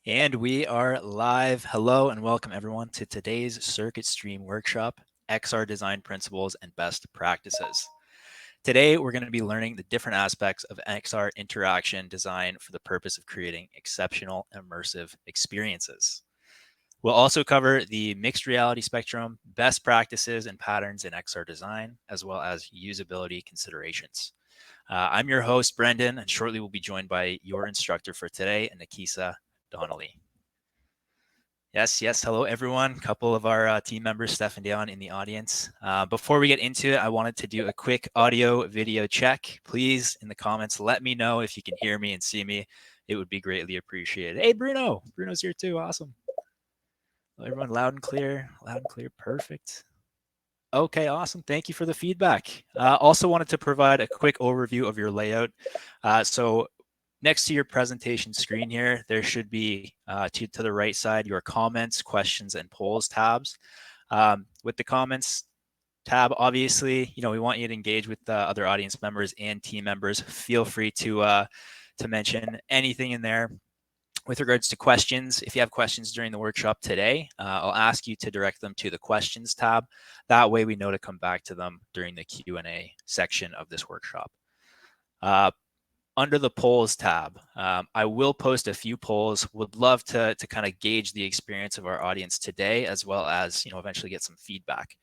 And we are live. Hello and welcome everyone to today's Circuit Stream workshop, XR Design Principles and Best Practices. Today, we're going to be learning the different aspects of XR interaction design for the purpose of creating exceptional immersive experiences. We'll also cover the mixed reality spectrum, best practices and patterns in XR design, as well as usability considerations. I'm your host, Brendan, and shortly we'll be joined by your instructor for today, Nociception Donnelly. Yes. Hello, everyone. A couple of our team members, Steph and Dion, in the audience. Before we get into it, I wanted to do a quick audio video check. Please, in the comments, let me know if you can hear me and see me. It would be greatly appreciated. Hey, Bruno. Bruno's here too. Awesome. Hello, everyone. Loud and clear. Loud and clear. Perfect. Okay, awesome. Thank you for the feedback. Also wanted to provide a quick overview of your layout. So next to your presentation screen here, there should be to the right side your comments, questions, and polls tabs. With the comments tab, obviously, we want you to engage with other audience members and team members. Feel free to mention anything in there. With regards to questions, if you have questions during the workshop today, I'll ask you to direct them to the questions tab. That way we know to come back to them during the Q&A section of this workshop. Under the polls tab, I will post a few polls. Would love to kind of gauge the experience of our audience today, as well as eventually get some feedback.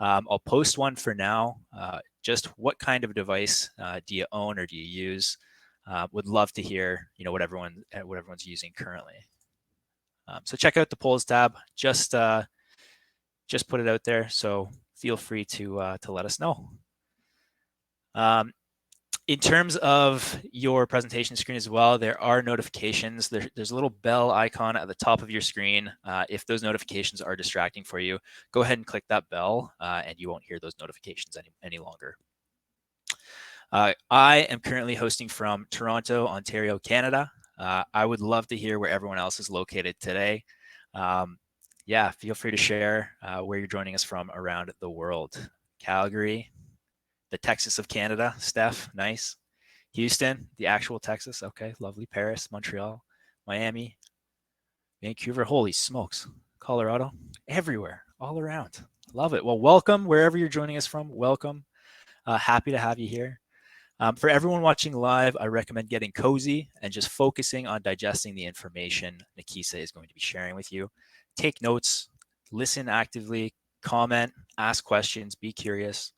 I'll post one for now. Just what kind of device do you own or do you use? Would love to hear what everyone's using currently. So check out the polls tab. Just put it out there. So feel free to let us know. In terms of your presentation screen as well, there are notifications. There's a little bell icon at the top of your screen. If those notifications are distracting for you, go ahead and click that bell and you won't hear those notifications any longer. I am currently hosting from Toronto, Ontario, Canada. I would love to hear where everyone else is located today. Yeah, feel free to share where you're joining us from around the world. Calgary, the Texas of Canada, Steph, nice. Houston, the actual Texas, okay, lovely. Paris, Montreal, Miami, Vancouver, holy smokes. Colorado, everywhere, all around. Love it. Well, welcome wherever you're joining us from. Welcome. Happy to have you here. For everyone watching live, I recommend getting cozy and just focusing on digesting the information Nociception is going to be sharing with you. Take notes, listen actively, comment, ask questions, be curious.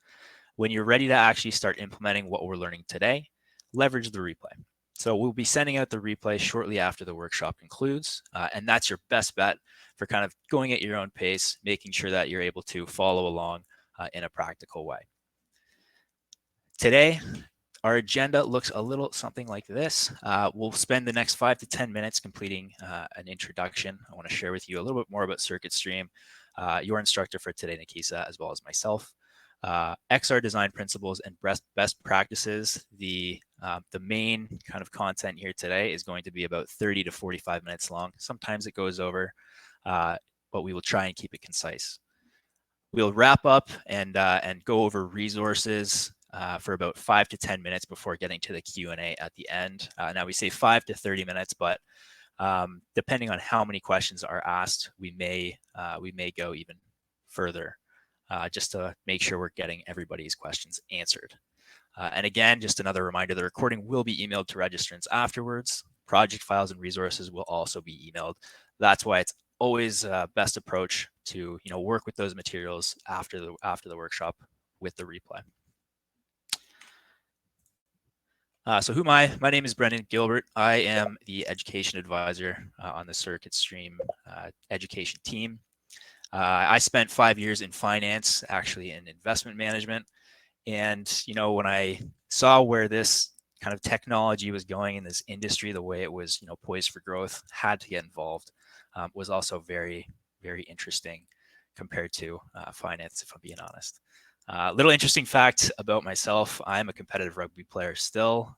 When you're ready to actually start implementing what we're learning today, leverage the replay. So we'll be sending out the replay shortly after the workshop concludes, and that's your best bet for kind of going at your own pace, making sure that you're able to follow along in a practical way. Today, our agenda looks a little something like this. We'll spend the next 5 to 10 minutes completing an introduction. I want to share with you a little bit more about Circuit Stream, your instructor for today, Nociception, as well as myself. XR design principles and best practices. The main kind of content here today is going to be about 30 to 45 minutes long. Sometimes it goes over, but we will try and keep it concise. We'll wrap up and go over resources for about 5 to 10 minutes before getting to the Q&A at the end. Now we say 5 to 30 minutes, but depending on how many questions are asked, we may go even further. Just to make sure we're getting everybody's questions answered. And again, just another reminder, the recording will be emailed to registrants afterwards. Project files and resources will also be emailed. That's why it's always best approach to work with those materials after the workshop with the replay. So who am I? My name is Brendan Gilbert. I am the education advisor on the Circuit Stream education team. I spent 5 years in finance, actually in investment management. And, when I saw where this kind of technology was going in this industry, the way it was, poised for growth, had to get involved, was also very, very interesting compared to finance, if I'm being honest. Little interesting fact about myself, I'm a competitive rugby player still.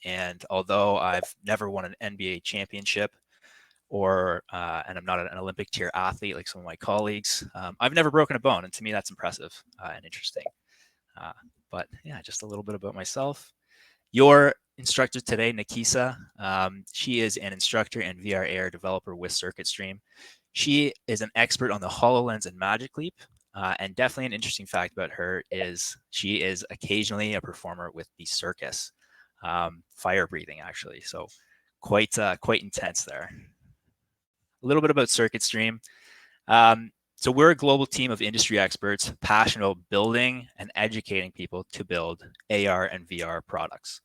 And although I've never won an NBA championship, and I'm not an Olympic tier athlete like some of my colleagues, I've never broken a bone, and to me that's impressive and interesting. But yeah, just a little bit about myself. Your instructor today, Nikisa, she is an instructor and VR AR developer with CircuitStream. She is an expert on the HoloLens and Magic Leap. And definitely an interesting fact about her is she is occasionally a performer with the circus, fire breathing actually. So quite intense there. A little bit about CircuitStream. So we're a global team of industry experts passionate about building and educating people to build AR and VR products.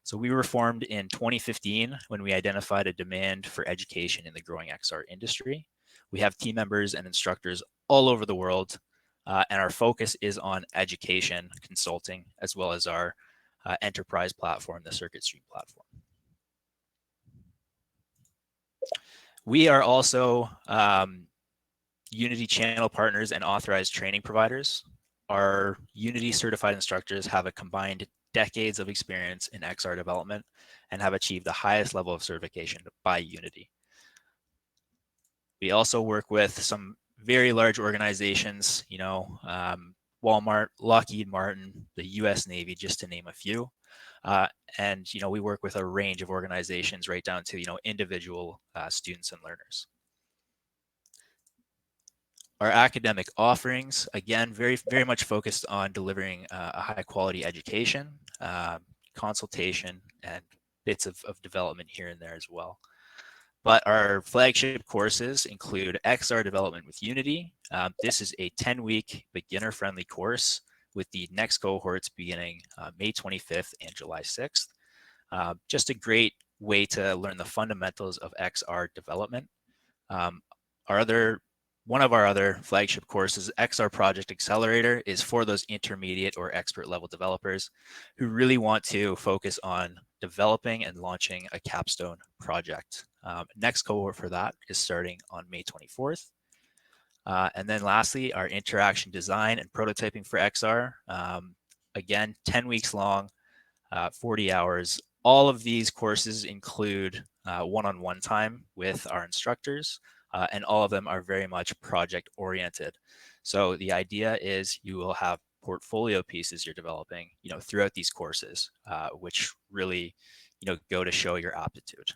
So we were formed in 2015 when we identified a demand for education in the growing XR industry. We have team members and instructors all over the world, and our focus is on education, consulting, as well as our enterprise platform, the CircuitStream platform. We are also Unity channel partners and authorized training providers. Our Unity certified instructors have a combined decades of experience in XR development and have achieved the highest level of certification by Unity. We also work with some very large organizations, Walmart, Lockheed Martin, the US Navy, just to name a few. And we work with a range of organizations right down to individual students and learners. Our academic offerings, again, very much focused on delivering a high quality education, consultation, and bits of development here and there as well. But our flagship courses include XR development with Unity. This is a 10-week beginner-friendly course with the next cohorts beginning May 25th and July 6th. Just a great way to learn the fundamentals of XR development. One of our other flagship courses, XR Project Accelerator, is for those intermediate or expert level developers who really want to focus on developing and launching a capstone project. Next cohort for that is starting on May 24th. And then lastly, our interaction design and prototyping for XR. Again, 10 weeks long, 40 hours. All of these courses include one-on-one time with our instructors. And all of them are very much project oriented. So the idea is you will have portfolio pieces you're developing, throughout these courses, which really, go to show your aptitude.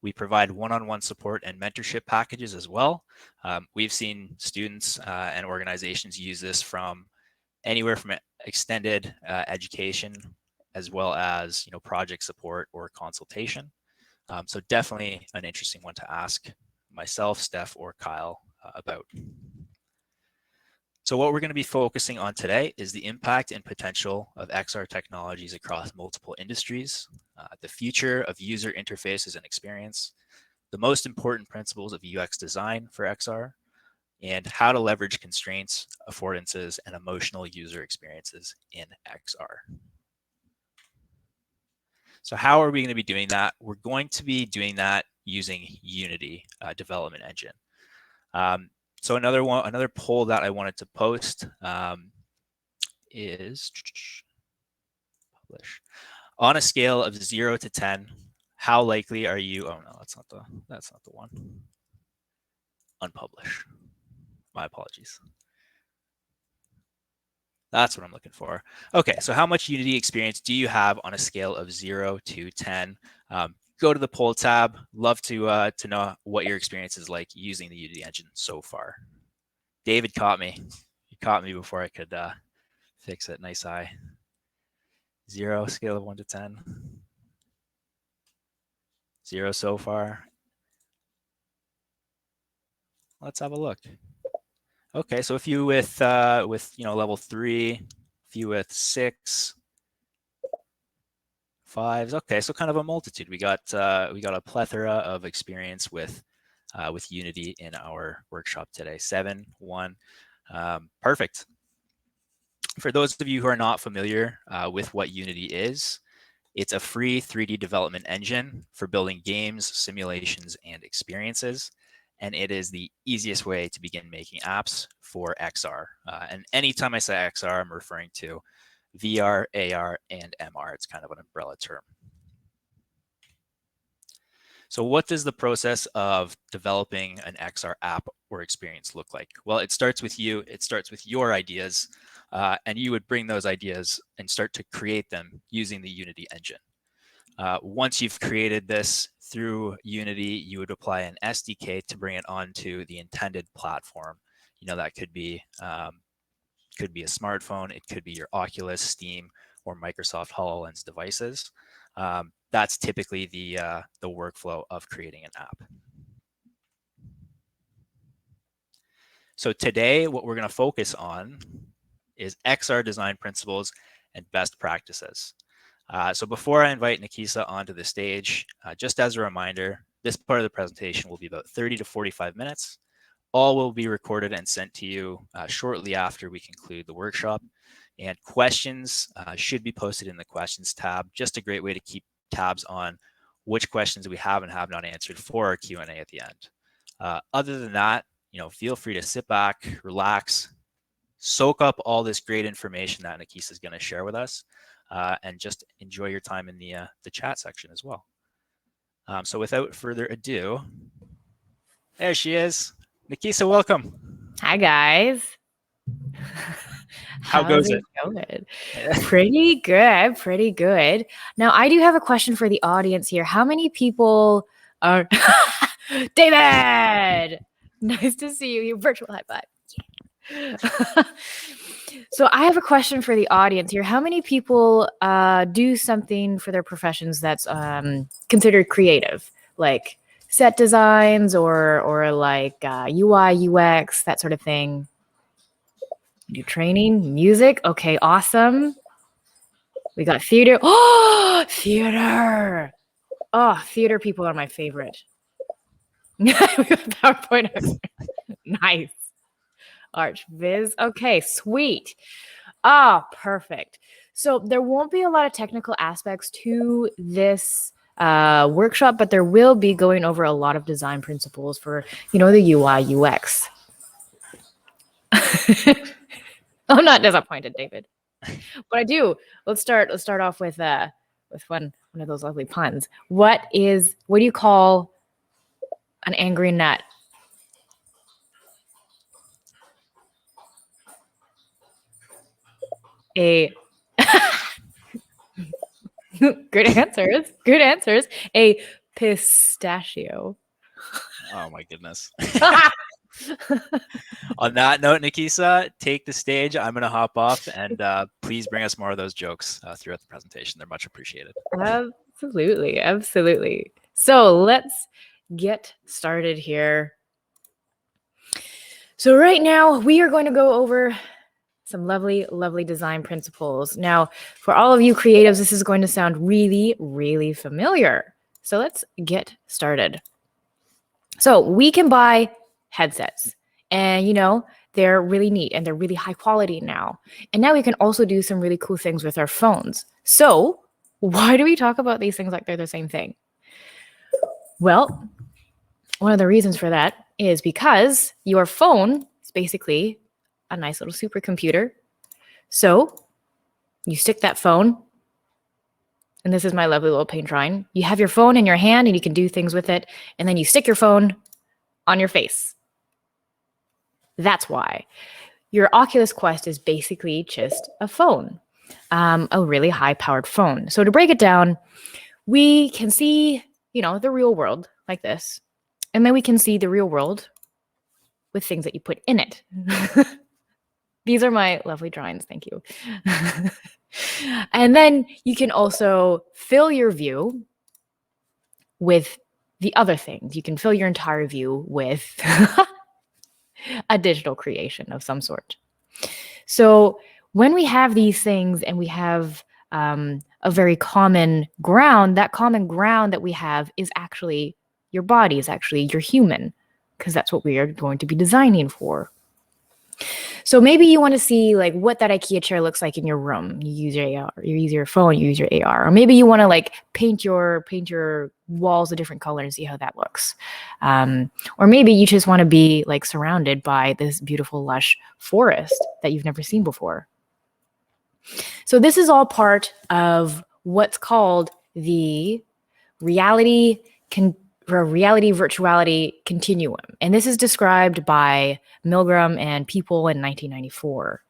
We provide one-on-one support and mentorship packages as well. We've seen students and organizations use this from anywhere from extended education as well as, project support or consultation. So definitely an interesting one to ask myself, Steph, or Kyle about. So what we're going to be focusing on today is the impact and potential of XR technologies across multiple industries, the future of user interfaces and experience, the most important principles of UX design for XR, and how to leverage constraints, affordances, and emotional user experiences in XR. So how are we going to be doing that? We're going to be doing that using Unity development engine. So another poll that I wanted to post is publish. On a scale of 0 to 10, how likely are you? Oh no, that's not the one. Unpublish. My apologies. That's what I'm looking for. Okay, so how much Unity experience do you have on a scale of 0 to 10? Go to the poll tab. Love to know what your experience is like using the Unity engine so far. David caught me. He caught me before I could fix it. Nice eye. 0, scale of 1 to 10. 0 so far. Let's have a look. Okay, so a few with level 3, a few with 6, 5s. Okay, so kind of a multitude. We got a plethora of experience with Unity in our workshop today. 7, 1, perfect. For those of you who are not familiar with what Unity is, it's a free 3D development engine for building games, simulations, and experiences. And it is the easiest way to begin making apps for XR. And anytime I say XR, I'm referring to VR, AR, and MR. It's kind of an umbrella term. So what does the process of developing an XR app or experience look like? Well, it starts with you. It starts with your ideas, and you would bring those ideas and start to create them using the Unity engine. Once you've created this through Unity, you would apply an SDK to bring it onto the intended platform. That could be a smartphone, it could be your Oculus, Steam, or Microsoft HoloLens devices. That's typically the workflow of creating an app. So today, what we're going to focus on is XR design principles and best practices. So before I invite Nikisa onto the stage, just as a reminder, this part of the presentation will be about 30 to 45 minutes. All will be recorded and sent to you shortly after we conclude the workshop. And questions should be posted in the questions tab. Just a great way to keep tabs on which questions we have and have not answered for our Q&A at the end. Other than that, feel free to sit back, relax, soak up all this great information that Nikisa is going to share with us, and just enjoy your time in the chat section as well. So without further ado, there she is. Nikisa, welcome. Hi, guys. How goes it? Going? Pretty good, pretty good. Now, I do have a question for the audience here. How many people are... David! Nice to see you. Your virtual high five. So I have a question for the audience here. How many people do something for their professions that's considered creative? Like set designs or like UI, UX, that sort of thing. Do training, music. Okay, awesome. We got theater. Oh, theater. Oh, theater people are my favorite. We got PowerPoint. Nice. Arch Viz. Okay, sweet. Ah, perfect. So there won't be a lot of technical aspects to this workshop, but there will be going over a lot of design principles for, the UI, UX. I'm not disappointed, David. But I do. Let's start off with one of those lovely puns. What do you call an angry nut? Good answers. Good answers. A pistachio. Oh my goodness. On that note, Nikisa, take the stage. I'm going to hop off, and please bring us more of those jokes throughout the presentation. They're much appreciated. Absolutely. Absolutely. So let's get started here. So right now we are going to go over some lovely, lovely design principles. Now, for all of you creatives, this is going to sound really, really familiar. So let's get started. So we can buy headsets, and they're really neat and they're really high quality now. And now we can also do some really cool things with our phones. So why do we talk about these things like they're the same thing? Well, one of the reasons for that is because your phone is basically a nice little supercomputer. So you stick that phone, and this is my lovely little paint drawing. You have your phone in your hand and you can do things with it. And then you stick your phone on your face. That's why. Your Oculus Quest is basically just a phone, a really high-powered phone. So to break it down, we can see, the real world like this. And then we can see the real world with things that you put in it. These are my lovely drawings. Thank you. And then you can also fill your view with the other things. You can fill your entire view with a digital creation of some sort. So when we have these things and we have a very common ground, that common ground that we have is actually your body, is actually your human, because that's what we are going to be designing for. So maybe you want to see like what that IKEA chair looks like in your room. You use your AR, you use your phone, you use your AR. Or maybe you want to like paint your walls a different color and see how that looks. Or maybe you just want to be like surrounded by this beautiful lush forest that you've never seen before. So this is all part of what's called the reality reality virtuality continuum. And this is described by Milgram and people in 1994.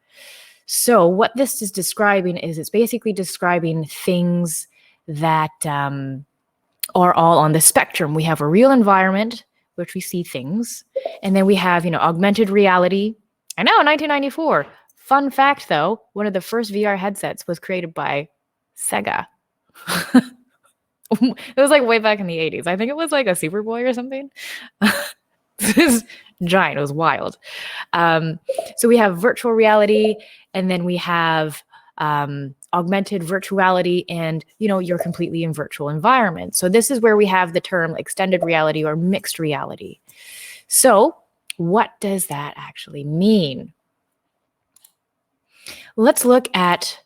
So what this is describing is it's basically describing things that are all on the spectrum. We have a real environment, which we see things, and then we have, augmented reality. I know, 1994. Fun fact, though, one of the first VR headsets was created by Sega. It was like way back in the 80s. I think it was like a Superboy or something. This is giant. It was wild. So we have virtual reality, and then we have augmented virtuality, and you're completely in virtual environment. So this is where we have the term extended reality or mixed reality. So what does that actually mean? Let's look at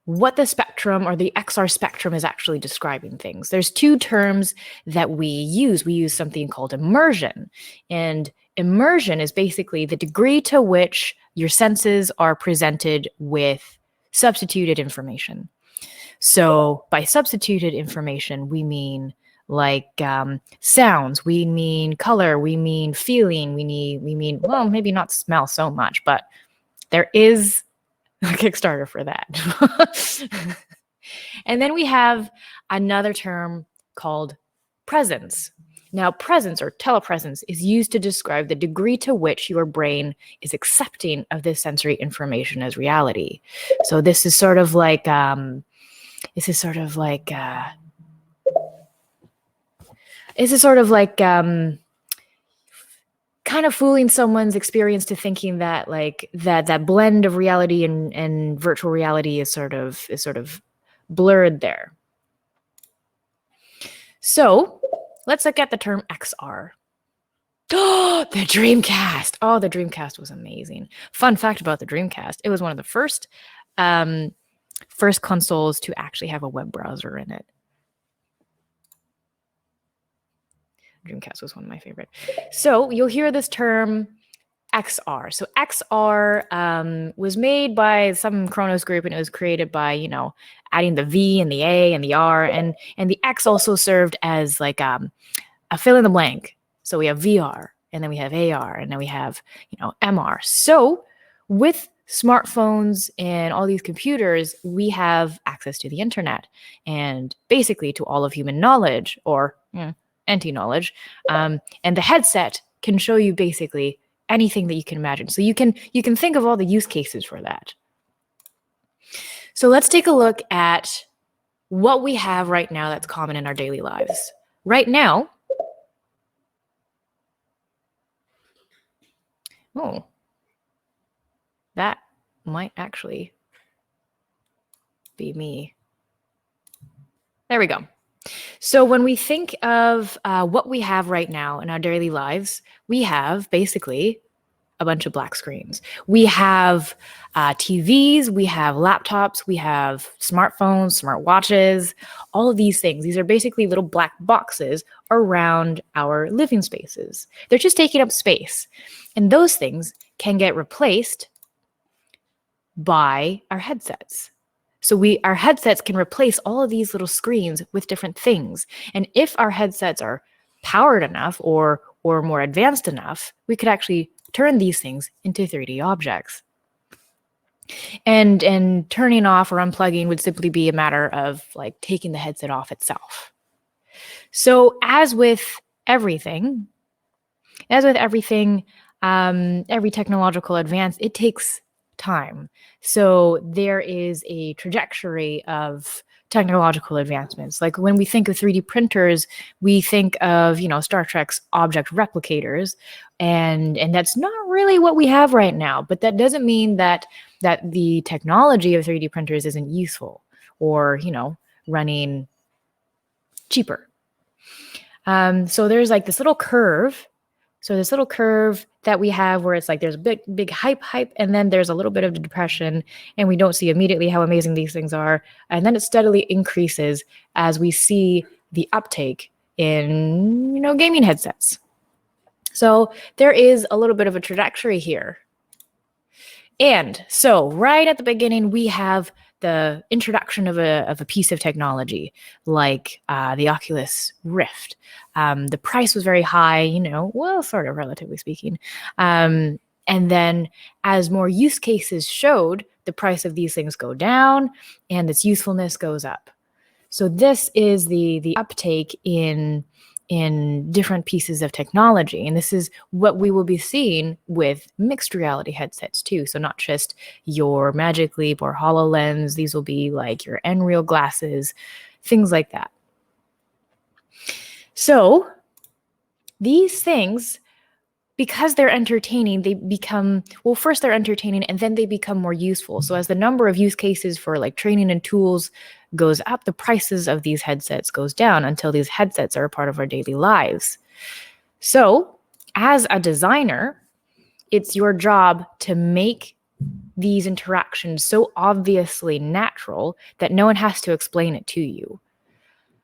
what the spectrum or the XR spectrum is actually describing things. There's two terms that we use. We use something called immersion. And immersion is basically the degree to which your senses are presented with substituted information. So by substituted information, we mean like sounds, we mean color, we mean feeling, we mean, well, maybe not smell so much, but there is a Kickstarter for that. And then we have another term called presence. Now, presence or telepresence is used to describe the degree to which your brain is accepting of this sensory information as reality. So this is sort of like kind of fooling someone's experience to thinking that like that blend of reality and virtual reality is sort of blurred there. So let's look at the term XR. Oh, the Dreamcast. Oh, the Dreamcast was amazing. Fun fact about the Dreamcast. It was one of the first consoles to actually have a web browser in it. Dreamcast was one of my favorite. So you'll hear this term XR. So XR was made by some Kronos group, and it was created by, adding the V and the A and the R, and the X also served as like a fill in the blank. So we have VR, and then we have AR, and then we have, MR. So with smartphones and all these computers, we have access to the internet and basically to all of human knowledge, or anti-knowledge, and the headset can show you basically anything that you can imagine. So you can think of all the use cases for that. So let's take a look at what we have right now that's common in our daily lives. Right now, that might actually be me. There we go. So when we think of what we have right now in our daily lives, we have basically a bunch of black screens. We have TVs, we have laptops, we have smartphones, smartwatches, all of these things. These are basically little black boxes around our living spaces. They're just taking up space. And those things can get replaced by our headsets. So our headsets can replace all of these little screens with different things. And if our headsets are powered enough or more advanced enough, we could actually turn these things into 3D objects. And turning off or unplugging would simply be a matter of like taking the headset off itself. So as with everything, every technological advance, it takes time. So there is a trajectory of technological advancements. Like when we think of 3D printers, we think of, Star Trek's object replicators, and that's not really what we have right now. But that doesn't mean that the technology of 3D printers isn't useful or, running cheaper. So there's like this little curve. So this little curve that we have where it's like there's a big hype, and then there's a little bit of depression, and we don't see immediately how amazing these things are. And then it steadily increases as we see the uptake in, gaming headsets. So there is a little bit of a trajectory here. And so right at the beginning, we have the introduction of a piece of technology like the Oculus Rift. The price was very high, well, sort of relatively speaking. And then as more use cases showed, the price of these things go down and its usefulness goes up. So this is the uptake in different pieces of technology. And this is what we will be seeing with mixed reality headsets too. So not just your Magic Leap or HoloLens, these will be like your Nreal glasses, things like that. So these things, because they're entertaining, they become, well, first they're entertaining and then they become more useful. So as the number of use cases for like training and tools goes up, the prices of these headsets goes down until these headsets are a part of our daily lives. So as a designer, it's your job to make these interactions so obviously natural that no one has to explain it to you.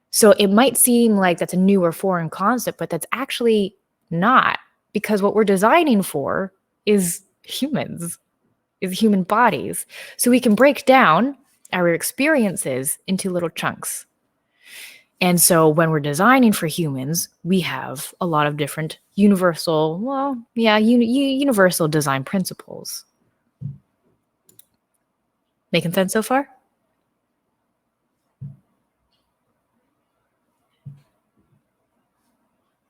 So it might seem like that's a new or foreign concept, but that's actually not, because what we're designing for is humans, is human bodies. So we can break down our experiences into little chunks. And so when we're designing for humans, we have a lot of different universal design principles. Making sense so far?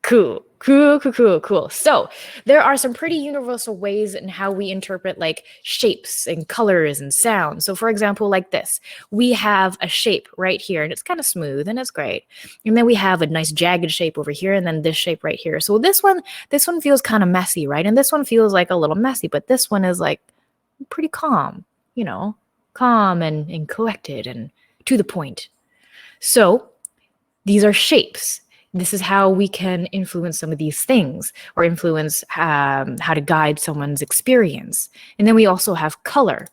Cool. So there are some pretty universal ways in how we interpret like shapes and colors and sounds. So for example, like this, we have a shape right here and it's kind of smooth and it's great. And then we have a nice jagged shape over here and then this shape right here. So this one feels kind of messy, right? And this one feels like a little messy, but this one is like pretty calm, calm and collected and to the point. So these are shapes. This is how we can influence some of these things or influence how to guide someone's experience. And then we also have color.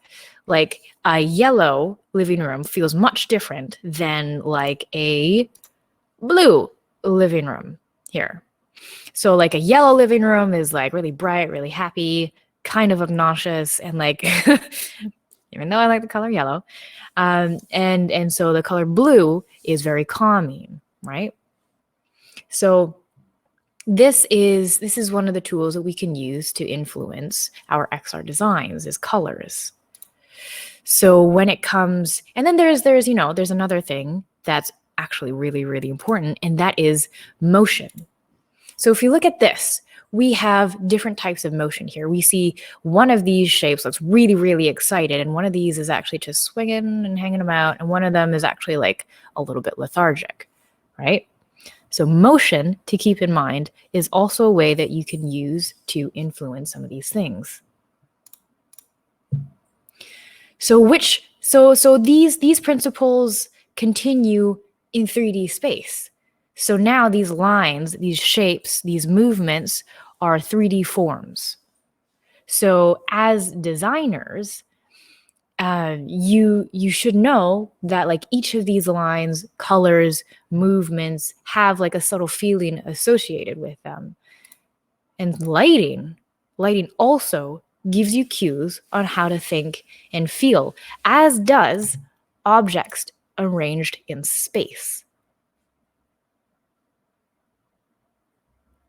Like a yellow living room feels much different than like a blue living room here. So like a yellow living room is like really bright, really happy, kind of obnoxious, and like, even though I like the color yellow. And so the color blue is very calming, right? So this is one of the tools that we can use to influence our XR designs is colors. So when it comes, and then there's another thing that's actually really, really important, and that is motion. So if you look at this, we have different types of motion here. We see one of these shapes looks really, really excited, and one of these is actually just swinging and hanging about, and one of them is actually like a little bit lethargic, right? So motion, to keep in mind, is also a way that you can use to influence some of these things. So these principles continue in 3D space. So now these lines, these shapes, these movements are 3D forms. So as designers, you should know that like each of these lines, colors, movements have like a subtle feeling associated with them. And lighting also gives you cues on how to think and feel, as does objects arranged in space.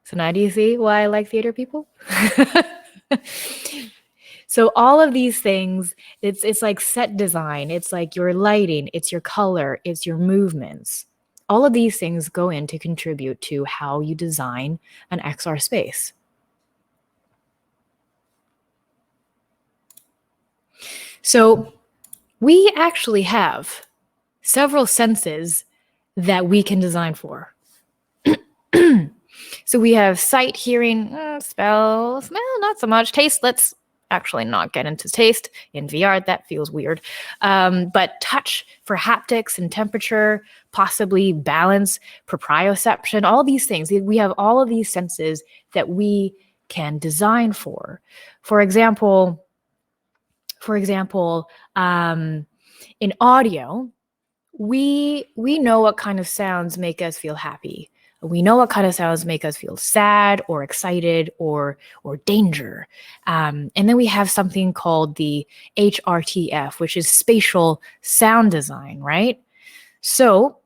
So now do you see why I like theater people? So all of these things, it's like set design, it's like your lighting, it's your color, it's your movements. All of these things go in to contribute to how you design an XR space. So we actually have several senses that we can design for. So we have sight, hearing, smell, not so much. Taste, let's actually not get into taste in VR. That feels weird. But touch for haptics and temperature, possibly balance, proprioception, all these things. We have all of these senses that we can design for. For example, in audio, we know what kind of sounds make us feel happy. We know what kind of sounds make us feel sad or excited or danger. And then we have something called the HRTF, which is spatial sound design, right? So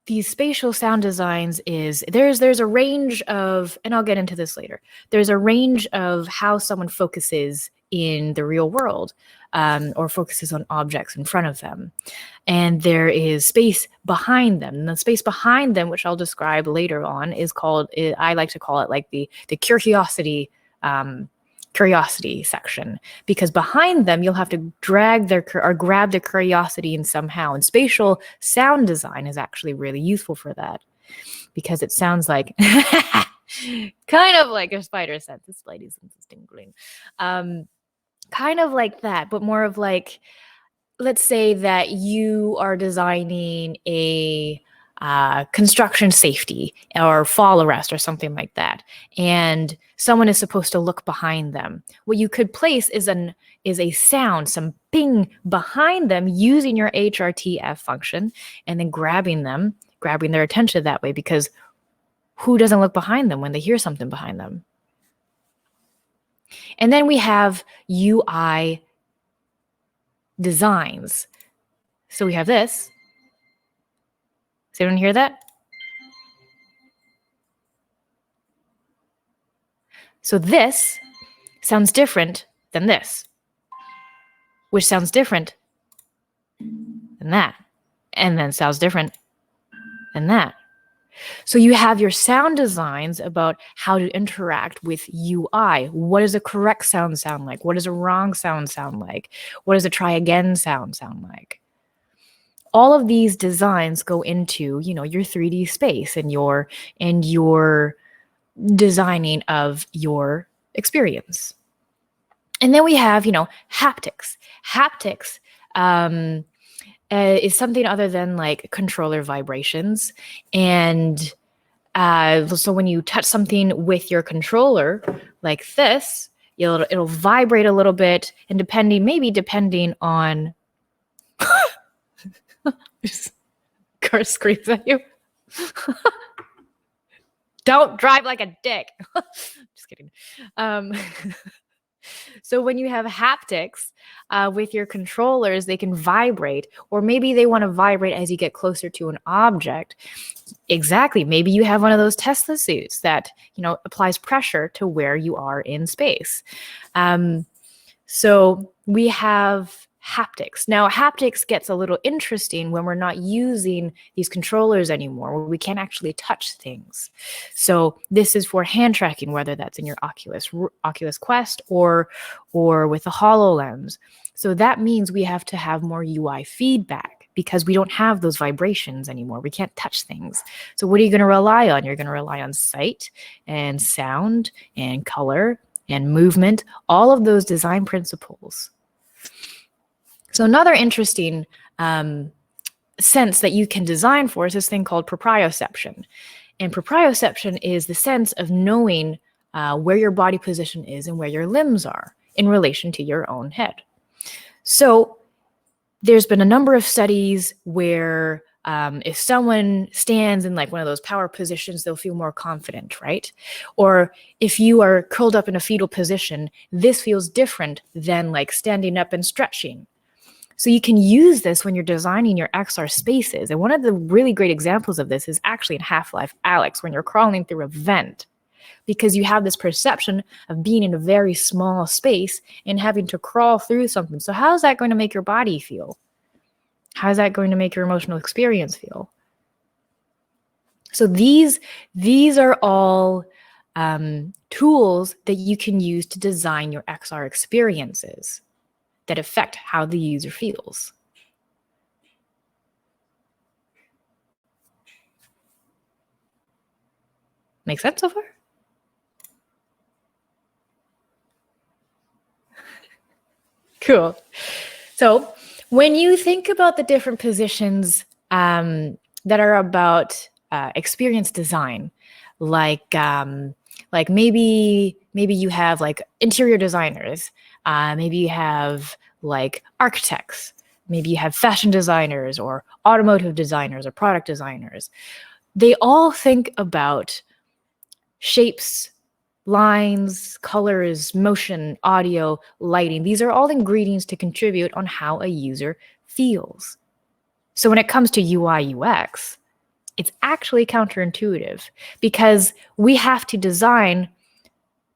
these spatial sound designs there's a range of, and I'll get into this later, there's a range of how someone focuses in the real world, or focuses on objects in front of them. And there is space behind them. And the space behind them, which I'll describe later on, is called, I like to call it like the curiosity section, because behind them you'll have to grab their curiosity in somehow. And spatial sound design is actually really useful for that, because it sounds like kind of like a spider sense, its spidey sense is tingling. Kind of like that, but more of like, let's say that you are designing a construction safety or fall arrest or something like that, and someone is supposed to look behind them. What you could place is a sound, some ping behind them, using your HRTF function, and then grabbing their attention that way, because who doesn't look behind them when they hear something behind them? And then we have UI designs. So we have this. Does anyone hear that? So this sounds different than this, which sounds different than that, and then sounds different than that. So you have your sound designs about how to interact with UI. What does a correct sound like? What does a wrong sound like? What does a try again sound like? All of these designs go into, your 3D space and your designing of your experience. And then we have, haptics. Haptics is something other than like controller vibrations. And so when you touch something with your controller like this, it'll vibrate a little bit, and depending on car screams at you. Don't drive like a dick. Just kidding. So when you have haptics with your controllers, they can vibrate, or maybe they want to vibrate as you get closer to an object. Exactly. Maybe you have one of those Tesla suits that, applies pressure to where you are in space. So we have haptics. Now, haptics gets a little interesting when we're not using these controllers anymore, where we can't actually touch things. So this is for hand tracking, whether that's in your Oculus Quest or with the HoloLens. So that means we have to have more UI feedback, because we don't have those vibrations anymore. We can't touch things. So what are you going to rely on? You're going to rely on sight and sound and color and movement, all of those design principles. So another interesting sense that you can design for is this thing called proprioception. And proprioception is the sense of knowing where your body position is and where your limbs are in relation to your own head. So there's been a number of studies where if someone stands in like one of those power positions, they'll feel more confident, right? Or if you are curled up in a fetal position, this feels different than like standing up and stretching. So you can use this when you're designing your XR spaces. And one of the really great examples of this is actually in Half-Life Alyx, when you're crawling through a vent, because you have this perception of being in a very small space and having to crawl through something. So how is that going to make your body feel? How is that going to make your emotional experience feel? So these are all tools that you can use to design your XR experiences that affect how the user feels. Make sense so far? Cool. So when you think about the different positions that are about experience design, like maybe you have like interior designers, maybe you have like architects, maybe you have fashion designers or automotive designers or product designers. they all think about shapes, lines, colors, motion, audio, lighting. These are all ingredients to contribute on how a user feels. So when it comes to UI UX, it's actually counterintuitive because we have to design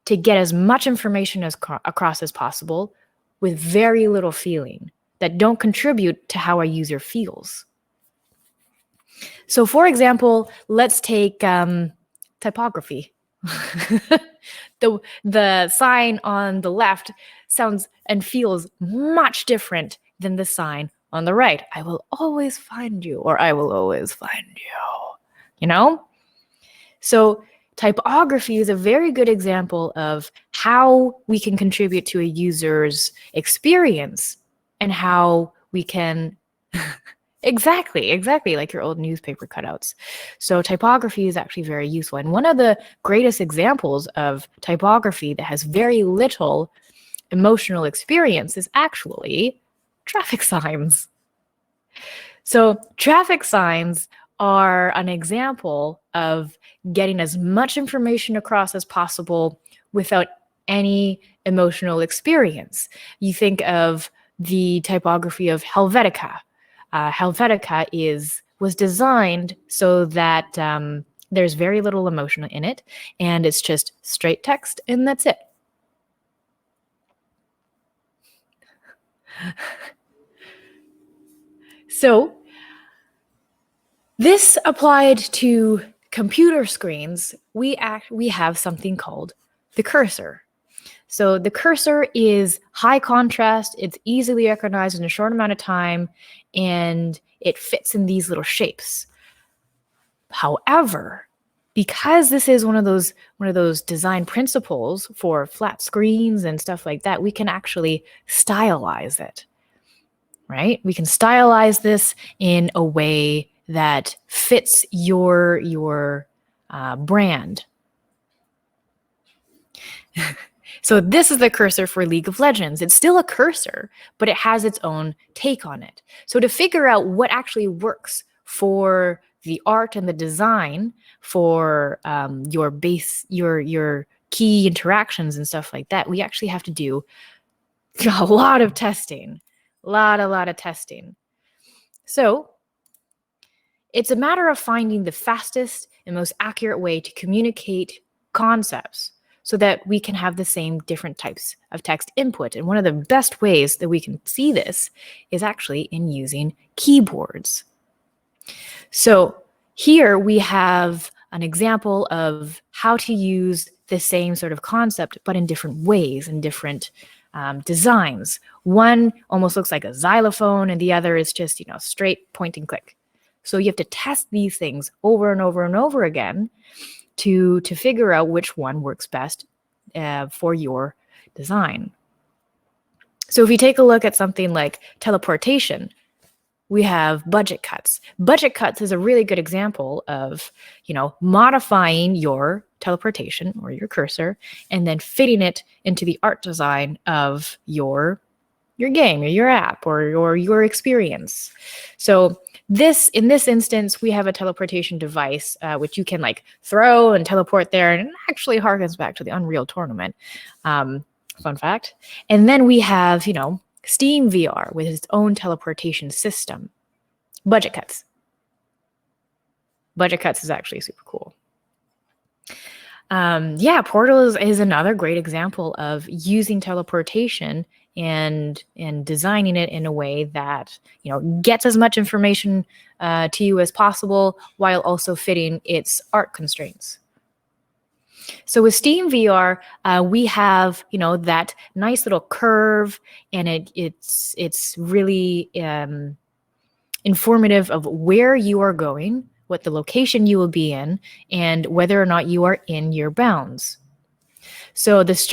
to get as much information across as possible with very little feeling that don't contribute to how a user feels. So for example, let's take typography. The sign on the left sounds and feels much different than the sign on the right. I will always find you, or I will always find you, you know? So typography is a very good example of how we can contribute to a user's experience and how we can Exactly, like your old newspaper cutouts. So typography is actually very useful. And one of the greatest examples of typography that has very little emotional experience is actually traffic signs. So traffic signs are an example of getting as much information across as possible without any emotional experience. You think of the typography of Helvetica. Helvetica was designed so that there's very little emotion in it, and it's just straight text, and that's it. So this applied to computer screens. We have something called the cursor. So the cursor is high contrast, it's easily recognized in a short amount of time, and it fits in these little shapes. However, because this is one of those design principles for flat screens and stuff like that, we can actually stylize it, right? We can stylize this in a way that fits your brand. So this is the cursor for League of Legends. It's still a cursor, but it has its own take on it. So to figure out what actually works for the art and the design for your key interactions and stuff like that, we actually have to do a lot of testing. A lot of testing. So it's a matter of finding the fastest and most accurate way to communicate concepts so that we can have the same different types of text input. And one of the best ways that we can see this is actually in using keyboards. So here we have an example of how to use the same sort of concept, but in different ways and different designs. One almost looks like a xylophone, and the other is just, straight point and click. So you have to test these things over and over and over again to figure out which one works best for your design. So if you take a look at something like teleportation, we have budget cuts. Budget cuts is a really good example of, modifying your teleportation or your cursor and then fitting it into the art design of your game or your app or your experience. So in this instance, we have a teleportation device, which you can throw and teleport there, and it actually harkens back to the Unreal Tournament. Fun fact. And then we have, Steam VR with its own teleportation system. Budget cuts. Budget cuts is actually super cool. Portal is another great example of using teleportation and designing it in a way that gets as much information to you as possible while also fitting its art constraints. So with Steam VR, we have that nice little curve, and it's really informative of where you are going, what the location you will be in, and whether or not you are in your bounds. So this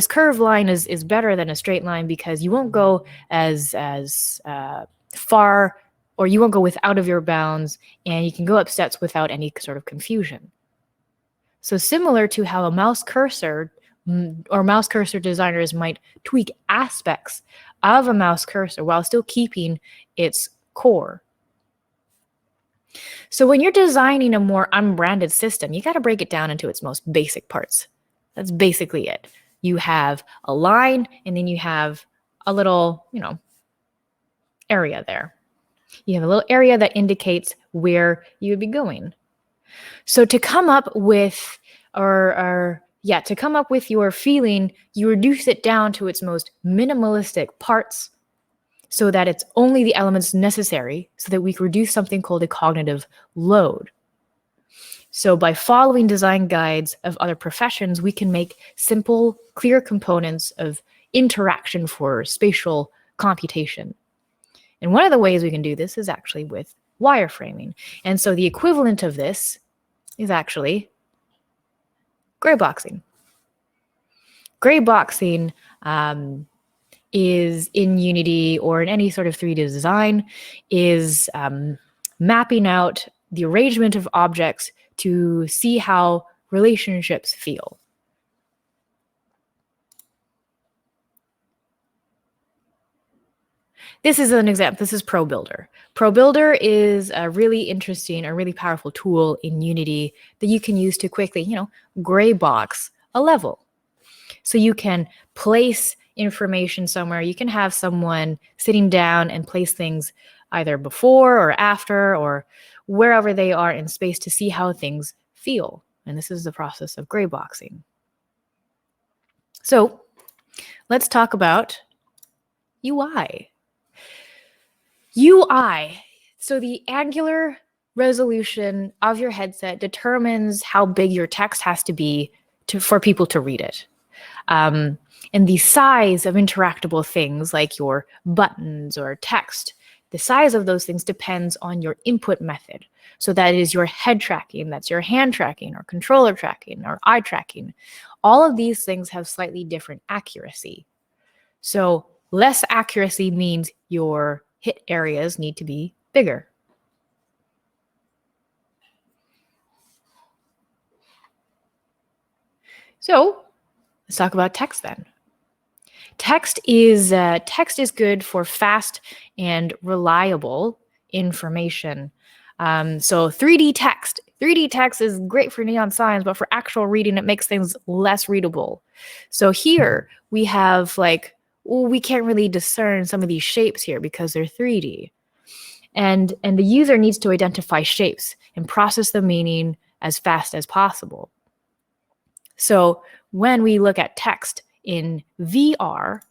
curved line is better than a straight line because you won't go as far, or you won't go out of your bounds, and you can go up steps without any sort of confusion. So similar to how a mouse cursor or mouse cursor designers might tweak aspects of a mouse cursor while still keeping its core. So when you're designing a more unbranded system, you got to break it down into its most basic parts. That's basically it. You have a line, and then you have a little, area there. You have a little area that indicates where you would be going. So to come up with, to come up with your feeling, you reduce it down to its most minimalistic parts so that it's only the elements necessary so that we can reduce something called a cognitive load. So by following design guides of other professions, we can make simple, clear components of interaction for spatial computation. And one of the ways we can do this is actually with wireframing. And so the equivalent of this is actually gray boxing. Gray boxing is in Unity or in any sort of 3D design is mapping out the arrangement of objects to see how relationships feel. This is an example. This is ProBuilder. ProBuilder is a really interesting, a really powerful tool in Unity that you can use to quickly, gray box a level. So you can place information somewhere. You can have someone sitting down and place things either before or after or wherever they are in space to see how things feel. And this is the process of gray boxing. So let's talk about UI. UI, so the angular resolution of your headset determines how big your text has to be for people to read it. And the size of interactable things like your buttons or text, the size of those things depends on your input method. So that is your head tracking, that's your hand tracking or controller tracking or eye tracking. All of these things have slightly different accuracy. So less accuracy means your hit areas need to be bigger. So let's talk about text then. Text is good for fast and reliable information. So 3D text. 3D text is great for neon signs, but for actual reading, it makes things less readable. So here we have we can't really discern some of these shapes here because they're 3D. And the user needs to identify shapes and process the meaning as fast as possible. So when we look at text in VR,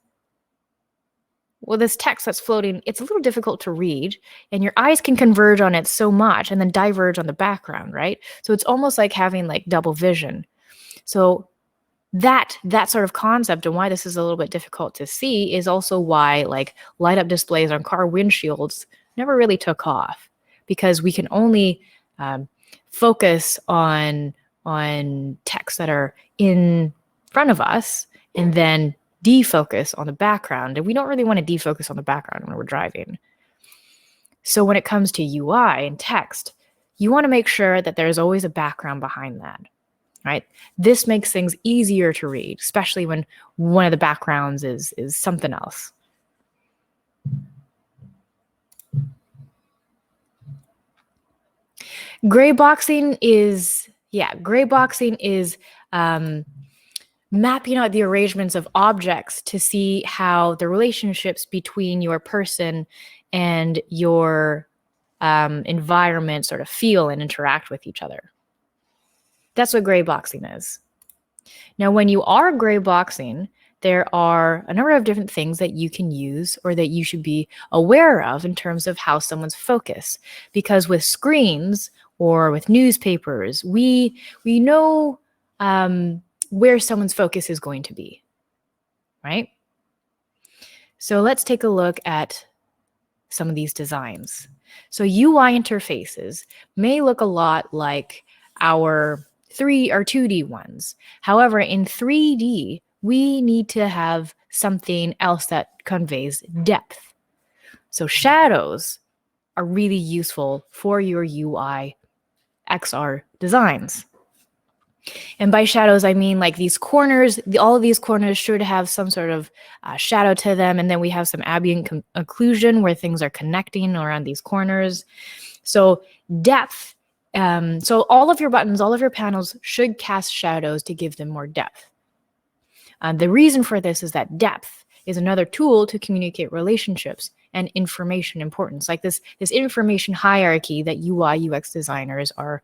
well, this text that's floating, it's a little difficult to read, and your eyes can converge on it so much and then diverge on the background, right? So it's almost like having double vision. So that sort of concept and why this is a little bit difficult to see is also why light up displays on car windshields never really took off, because we can only focus on texts that are in front of us and then defocus on the background. And we don't really want to defocus on the background when we're driving. So when it comes to UI and text, you want to make sure that there's always a background behind that. Right? This makes things easier to read, especially when one of the backgrounds is something else. Gray boxing is mapping out the arrangements of objects to see how the relationships between your person and your environment sort of feel and interact with each other. That's what gray boxing is. Now, when you are gray boxing, there are a number of different things that you can use or that you should be aware of in terms of how someone's focus. Because with screens or with newspapers, we know where someone's focus is going to be, right? So let's take a look at some of these designs. So UI interfaces may look a lot like our 2D ones. However, in 3D, we need to have something else that conveys depth. So shadows are really useful for your UI XR designs. And by shadows, I mean these corners, all of these corners should have some sort of shadow to them. And then we have some ambient occlusion where things are connecting around these corners. So depth, so all of your buttons, all of your panels should cast shadows to give them more depth. The reason for this is that depth is another tool to communicate relationships and information importance, like this information hierarchy that UI UX designers are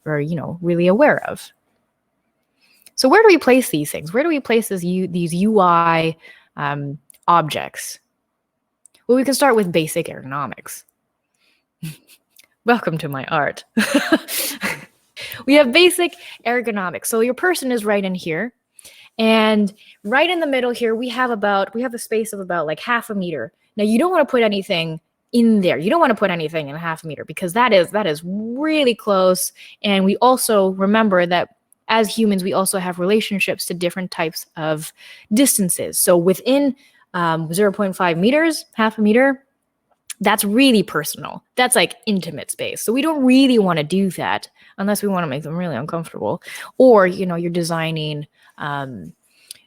really aware of. So where do we place these things? Where do we place these UI objects? Well, we can start with basic ergonomics. Welcome to my art. We have basic ergonomics. So your person is right in here. And right in the middle here, we have a space of about like 0.5 meters. Now you don't want to put anything in there. You don't want to put anything in 0.5 meters because that is really close. And we also remember that as humans, we also have relationships to different types of distances. So within 0.5 meters, 0.5 meters, that's really personal. That's like intimate space. So we don't really want to do that unless we want to make them really uncomfortable. Or, you're designing a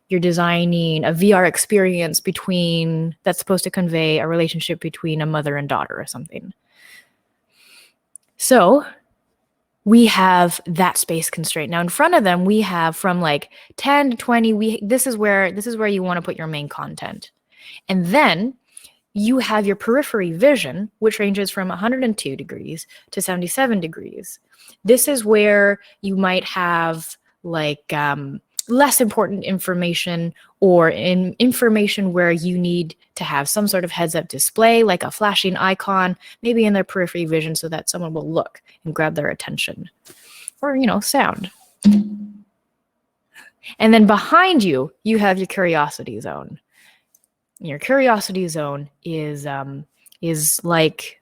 VR experience that's supposed to convey a relationship between a mother and daughter or something. So we have that space constraint. Now in front of them, we have from like 10 to 20. This is where you want to put your main content. And then you have your periphery vision, which ranges from 102 degrees to 77 degrees. This is where you might have like less important information or information where you need to have some sort of heads-up display, like a flashing icon, maybe in their periphery vision so that someone will look and grab their attention. Or, sound. And then behind you, you have your curiosity zone. Your curiosity zone is like,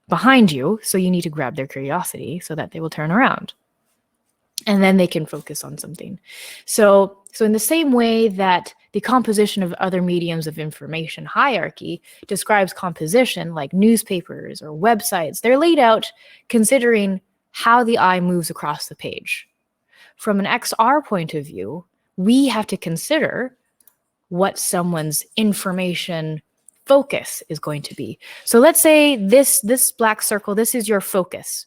behind you. So you need to grab their curiosity so that they will turn around. And then they can focus on something. So in the same way that the composition of other mediums of information hierarchy describes composition like newspapers or websites, they're laid out considering how the eye moves across the page. From an XR point of view, we have to consider what someone's information focus is going to be. So let's say this black circle, this is your focus.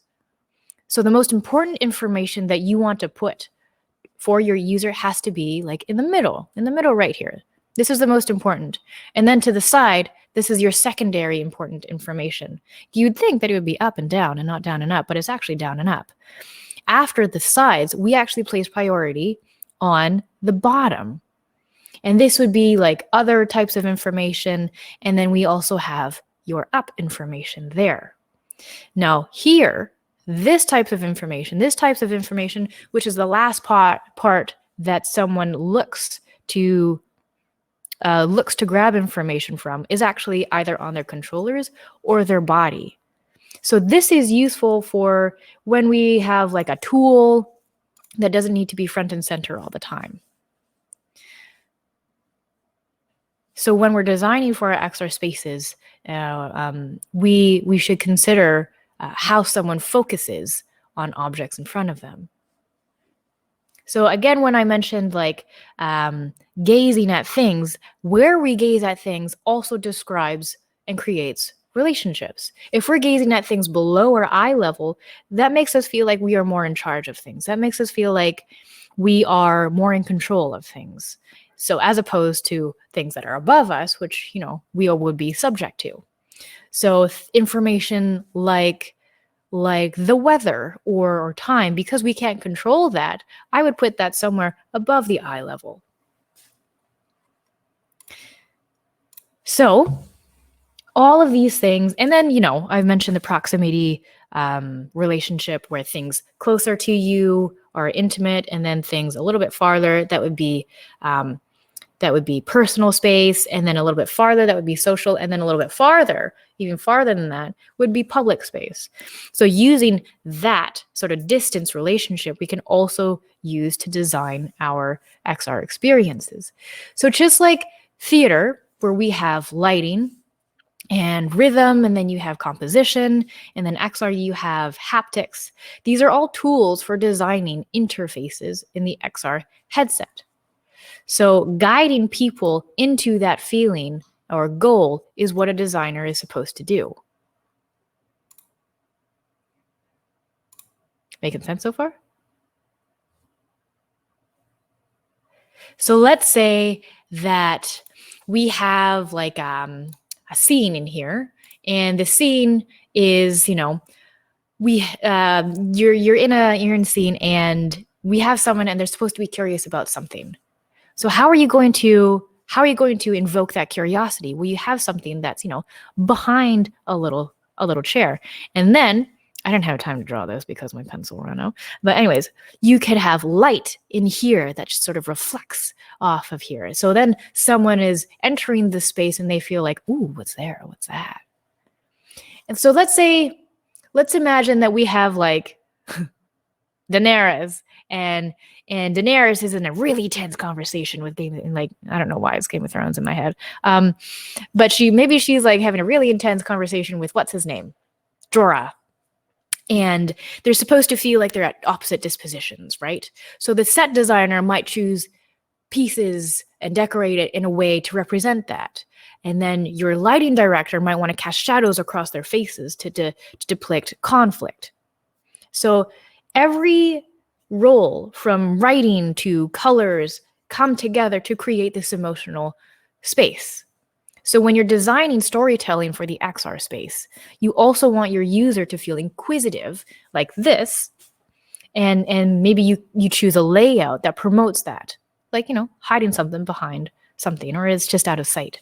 So the most important information that you want to put for your user has to be like in the middle right here. This is the most important. And then to the side, this is your secondary important information. You'd think that it would be up and down and not down and up, but it's actually down and up. After the sides, we actually place priority on the bottom. And this would be like other types of information. And then we also have your up information there. Now here, this type of information, which is the last part that someone looks to grab information from, is actually either on their controllers or their body. So this is useful for when we have like a tool that doesn't need to be front and center all the time. So when we're designing for our XR spaces, we should consider how someone focuses on objects in front of them. So again, when I mentioned like gazing at things, where we gaze at things also describes and creates relationships. If we're gazing at things below our eye level, that makes us feel like we are more in charge of things. That makes us feel like we are more in control of things. So as opposed to things that are above us, which, we would be subject to. So information like the weather or time, because we can't control that, I would put that somewhere above the eye level. So all of these things, and then, I've mentioned the proximity relationship where things closer to you are intimate, and then things a little bit farther, that would be personal space, and then a little bit farther, that would be social, and then a little bit farther, even farther than that, would be public space. So using that sort of distance relationship, we can also use to design our XR experiences. So just like theater, where we have lighting and rhythm, and then you have composition, and then XR, you have haptics. These are all tools for designing interfaces in the XR headset. So guiding people into that feeling or goal is what a designer is supposed to do. Making sense so far? So let's say that we have like a scene in here, and the scene is, you're in a scene, and we have someone, and they're supposed to be curious about something. So how are you going to invoke that curiosity? Well, you have something that's, behind a little chair. And then I didn't have time to draw this because my pencil ran out. But anyways, you could have light in here that sort of reflects off of here. So then someone is entering the space and they feel like, ooh, what's there? What's that? And so let's imagine that we have like Daenerys, and Daenerys is in a really tense conversation with I don't know why it's Game of Thrones in my head. But she's like having a really intense conversation with what's his name? Jorah. And they're supposed to feel like they're at opposite dispositions, right? So the set designer might choose pieces and decorate it in a way to represent that. And then your lighting director might want to cast shadows across their faces to depict conflict. So every role, from writing to colors, come together to create this emotional space. So when you're designing storytelling for the XR space, you also want your user to feel inquisitive like this, and maybe you choose a layout that promotes that, like, hiding something behind something, or it's just out of sight.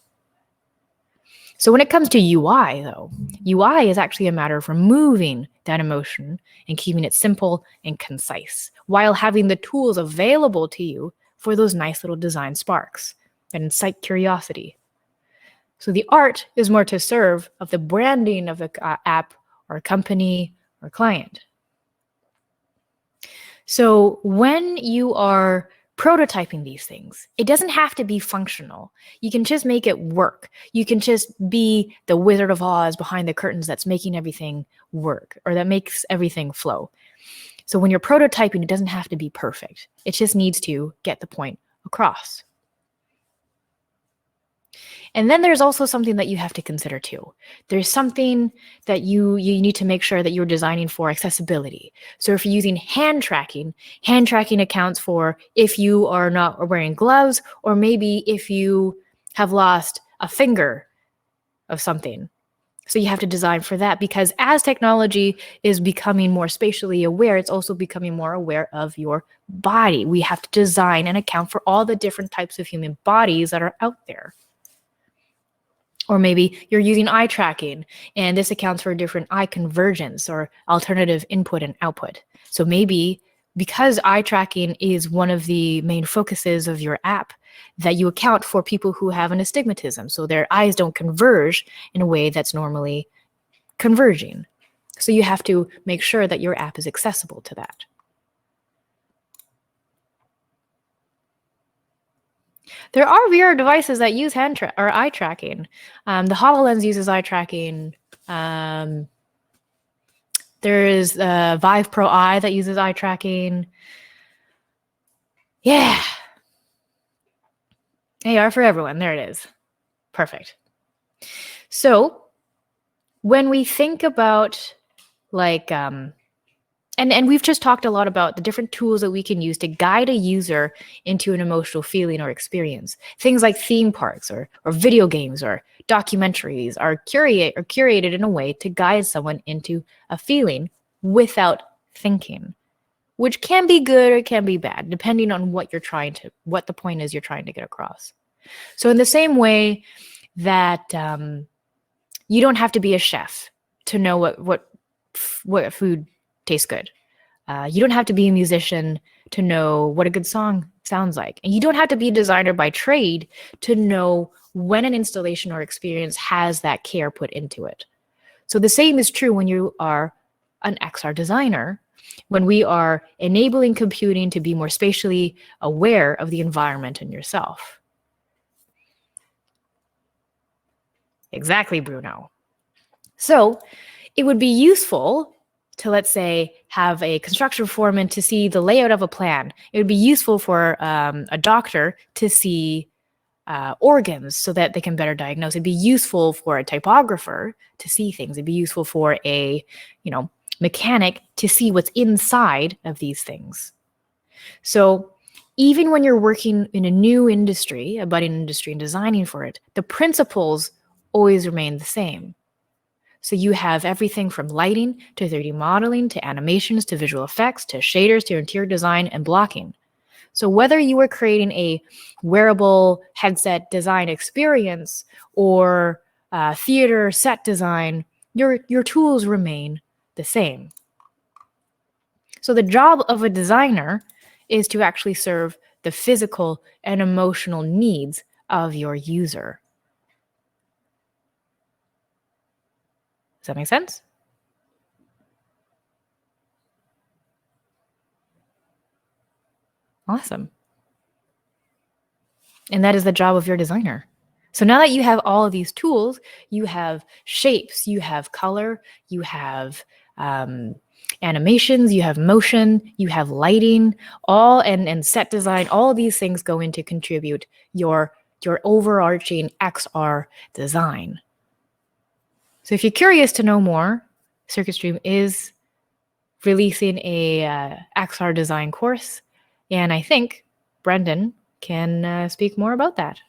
So when it comes to UI, though, UI is actually a matter of removing that emotion and keeping it simple and concise while having the tools available to you for those nice little design sparks that incite curiosity. So the art is more to serve of the branding of the app or company or client. So when you are prototyping these things, it doesn't have to be functional. You can just make it work. You can just be the Wizard of Oz behind the curtains that's making everything work, or that makes everything flow. So when you're prototyping, it doesn't have to be perfect. It just needs to get the point across. And then there's also something that you have to consider too. There's something that you need to make sure that you're designing for accessibility. So if you're using hand tracking accounts for if you are not wearing gloves, or maybe if you have lost a finger of something. So you have to design for that, because as technology is becoming more spatially aware, it's also becoming more aware of your body. We have to design and account for all the different types of human bodies that are out there. Or maybe you're using eye tracking, and this accounts for different eye convergence or alternative input and output. So maybe because eye tracking is one of the main focuses of your app, that you account for people who have an astigmatism, so their eyes don't converge in a way that's normally converging. So you have to make sure that your app is accessible to that. There are VR devices that use eye tracking. The HoloLens uses eye tracking. There is Vive Pro Eye that uses eye tracking. Yeah. AR for everyone. There it is. Perfect. So when we think about and we've just talked a lot about the different tools that we can use to guide a user into an emotional feeling or experience. Things like theme parks or video games or documentaries are curated in a way to guide someone into a feeling without thinking, which can be good or can be bad, depending on what the point is you're trying to get across. So in the same way that you don't have to be a chef to know what food tastes good. You don't have to be a musician to know what a good song sounds like. And you don't have to be a designer by trade to know when an installation or experience has that care put into it. So the same is true when you are an XR designer, when we are enabling computing to be more spatially aware of the environment and yourself. Exactly, Bruno. So it would be useful to, let's say, have a construction foreman to see the layout of a plan. It would be useful for a doctor to see organs so that they can better diagnose. It'd be useful for a typographer to see things. It'd be useful for a, mechanic to see what's inside of these things. So even when you're working in a new industry, a budding industry, and designing for it, the principles always remain the same. So you have everything from lighting to 3D modeling to animations to visual effects to shaders to interior design and blocking. So whether you are creating a wearable headset design experience or theater set design, your tools remain the same. So the job of a designer is to actually serve the physical and emotional needs of your user. Does that make sense? Awesome. And that is the job of your designer. So now that you have all of these tools, you have shapes, you have color, you have animations, you have motion, you have lighting, all and set design, all of these things go in to contribute your overarching XR design. So if you're curious to know more, CircuitStream is releasing a XR design course, and I think Brendan can speak more about that.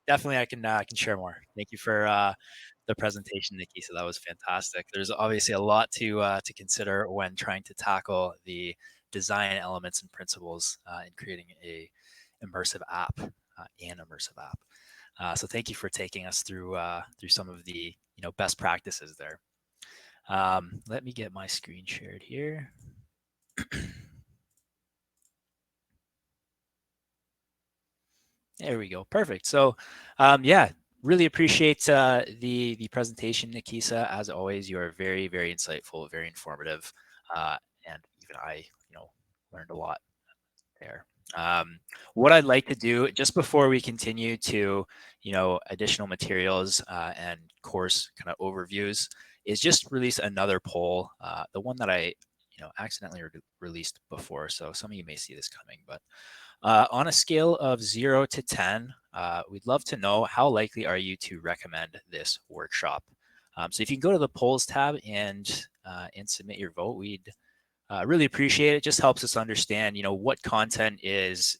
Definitely, I can share more. Thank you for the presentation, Nikki. So that was fantastic. There's obviously a lot to consider when trying to tackle the design elements and principles in creating a immersive app, an immersive app. So thank you for taking us through some of the best practices there. Let me get my screen shared here. There we go. Perfect. So, yeah, really appreciate the presentation, Nikisa. As always, you are very, very insightful, very informative, and even I, learned a lot there. What I'd like to do just before we continue to, additional materials and course kind of overviews is just release another poll, the one that I, accidentally released before. So some of you may see this coming, but on a scale of 0 to 10, we'd love to know how likely are you to recommend this workshop. So if you can go to the polls tab and submit your vote, we'd really appreciate it. It just helps us understand, what content is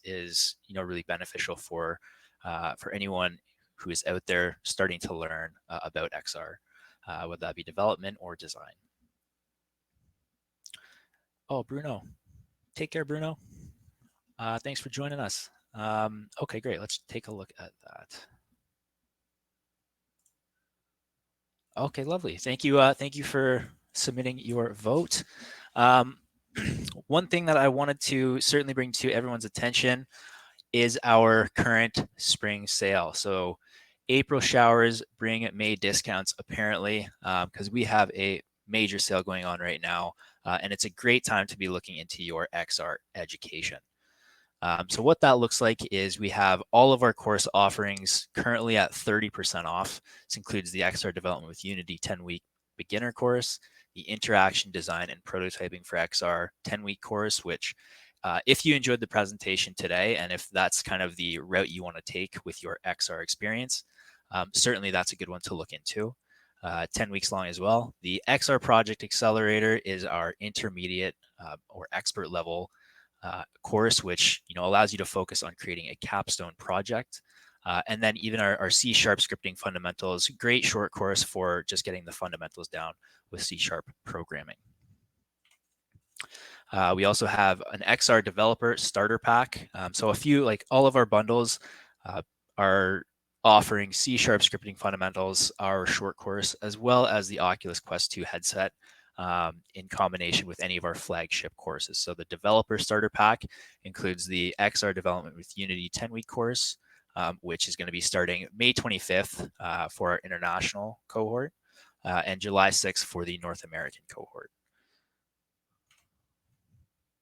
really beneficial for anyone who is out there starting to learn about XR, whether that be development or design. Oh, Bruno, take care, Bruno. Thanks for joining us. Okay, great. Let's take a look at that. Okay, lovely. Thank you. Thank you for submitting your vote. One thing that I wanted to certainly bring to everyone's attention is our current spring sale. So April showers bring May discounts apparently, because we have a major sale going on right now, and it's a great time to be looking into your XR education. So what that looks like is we have all of our course offerings currently at 30% off. This includes the XR Development with Unity 10-week beginner course, the Interaction Design and Prototyping for XR 10-week course, which if you enjoyed the presentation today, and if that's kind of the route you want to take with your XR experience, certainly that's a good one to look into. 10 weeks long as well. The XR Project Accelerator is our intermediate or expert level course, which allows you to focus on creating a capstone project. And then even our C# scripting fundamentals, great short course for just getting the fundamentals down with C# programming. We also have an XR developer starter pack. So a few, like all of our bundles are offering C# scripting fundamentals, our short course, as well as the Oculus Quest 2 headset in combination with any of our flagship courses. So the developer starter pack includes the XR Development with Unity 10-week course, which is going to be starting May 25th for our international cohort and July 6th for the North American cohort.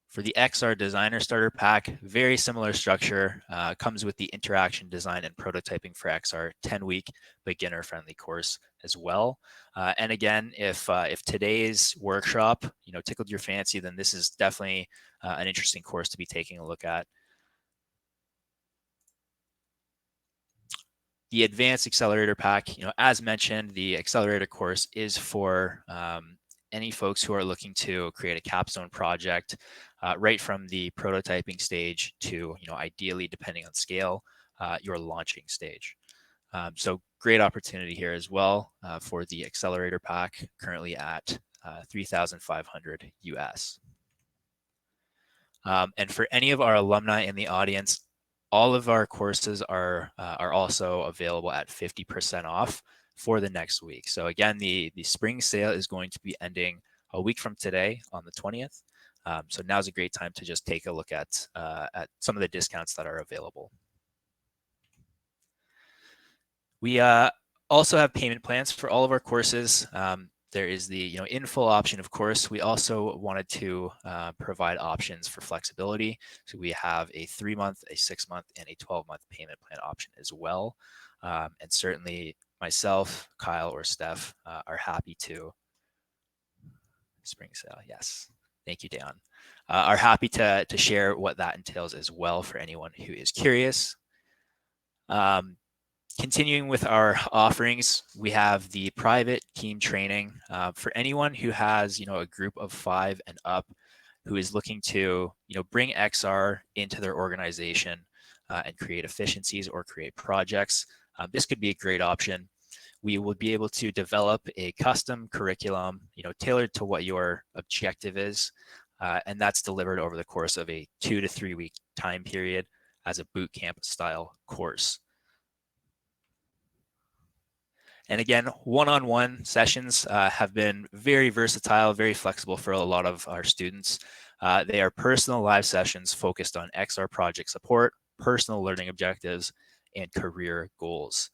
For the XR Designer Starter Pack, very similar structure, comes with the Interaction Design and Prototyping for XR 10-week beginner-friendly course as well. And again, if today's workshop tickled your fancy, then this is definitely an interesting course to be taking a look at. The Advanced Accelerator Pack, as mentioned, the Accelerator course is for any folks who are looking to create a capstone project right from the prototyping stage to, ideally, depending on scale, your launching stage. So great opportunity here as well for the Accelerator Pack, currently at $3,500 US. And for any of our alumni in the audience, all of our courses are also available at 50% off for the next week. So again, the spring sale is going to be ending a week from today on the 20th. So now's a great time to just take a look at some of the discounts that are available. We also have payment plans for all of our courses. There is the in full option, of course. We also wanted to provide options for flexibility. So we have a 3-month, a 6-month, and a 12-month payment plan option as well. And certainly myself, Kyle, or Steph are happy to. Spring sale, yes. Thank you, Dan. Are happy to share what that entails as well for anyone who is curious. Continuing with our offerings, we have the private team training for anyone who has, a group of 5 and up who is looking to, bring XR into their organization and create efficiencies or create projects. This could be a great option. We will be able to develop a custom curriculum, tailored to what your objective is, and that's delivered over the course of a 2 to 3 week time period as a boot camp style course. And again, one-on-one sessions have been very versatile, very flexible for a lot of our students. They are personal live sessions focused on XR project support, personal learning objectives, and career goals.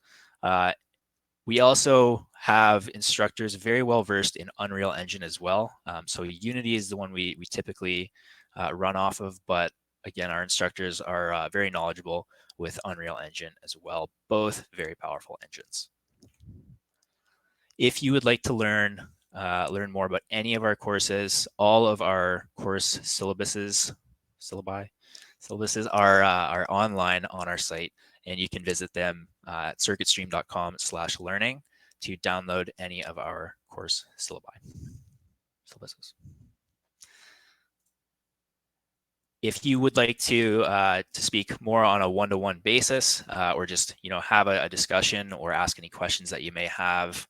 We also have instructors very well versed in Unreal Engine as well. So Unity is the one we typically run off of, but again, our instructors are very knowledgeable with Unreal Engine as well, both very powerful engines. If you would like to learn more about any of our courses, all of our course syllabuses are online on our site, and you can visit them at circuitstream.com/learning to download any of our course syllabuses. If you would like to speak more on a one-to-one basis, or just have a discussion or ask any questions that you may have,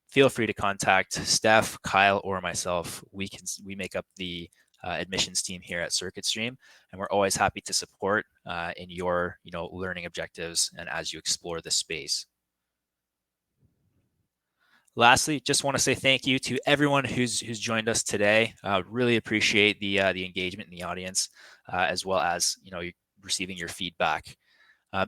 feel free to contact Steph, Kyle, or myself. We make up the admissions team here at CircuitStream, and we're always happy to support in your learning objectives and as you explore the space. Lastly, just want to say thank you to everyone who's joined us today. Really appreciate the engagement in the audience, as well as receiving your feedback.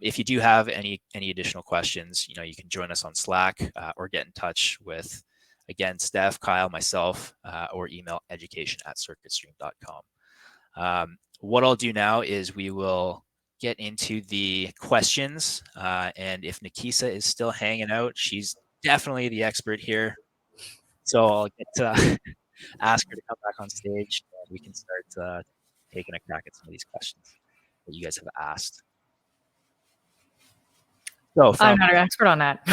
If you do have any additional questions, you can join us on Slack or get in touch with, again, Steph, Kyle, myself, or email education@circuitstream.com. What I'll do now is we will get into the questions, and if Nikisa is still hanging out, she's definitely the expert here. So I'll get to ask her to come back on stage, and we can start taking a crack at some of these questions that you guys have asked. So I'm not an expert on that.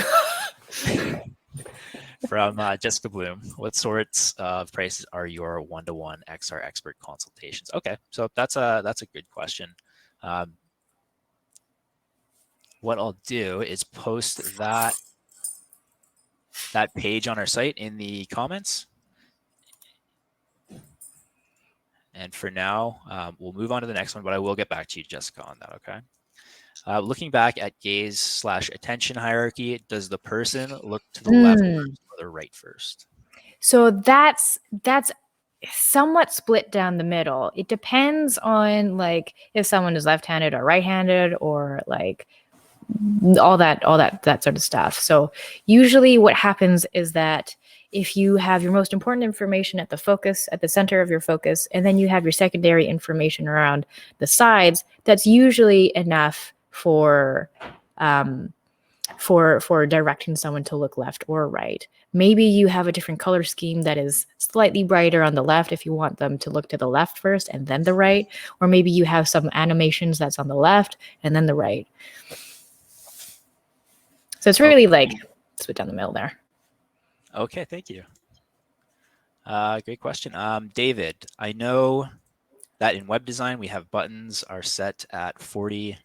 From Jessica Bloom, what sorts of prices are your one-to-one XR expert consultations? Okay, so that's a good question. What I'll do is post that page on our site in the comments. And for now, we'll move on to the next one, but I will get back to you, Jessica, on that, okay? Looking back at gaze/attention hierarchy, does the person look to the left first or the right first? So that's somewhat split down the middle. It depends on if someone is left-handed or right-handed, or all that sort of stuff. So usually what happens is that if you have your most important information at the center of your focus, and then you have your secondary information around the sides, that's usually enough for directing someone to look left or right. Maybe you have a different color scheme that is slightly brighter on the left if you want them to look to the left first and then the right, or maybe you have some animations that's on the left and then the right. So it's really like split down the middle there. Okay, thank you. Great question. David, I know that in web design, we have buttons are set at 40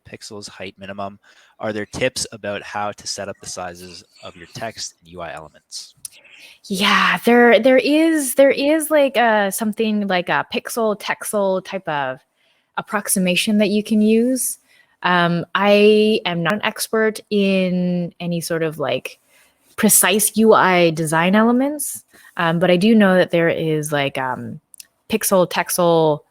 pixels height minimum. Are there tips about how to set up the sizes of your text and UI elements? Yeah, there is like something like a pixel texel type of approximation that you can use. I am not an expert in any sort of like precise UI design elements, but I do know that there is like pixel texel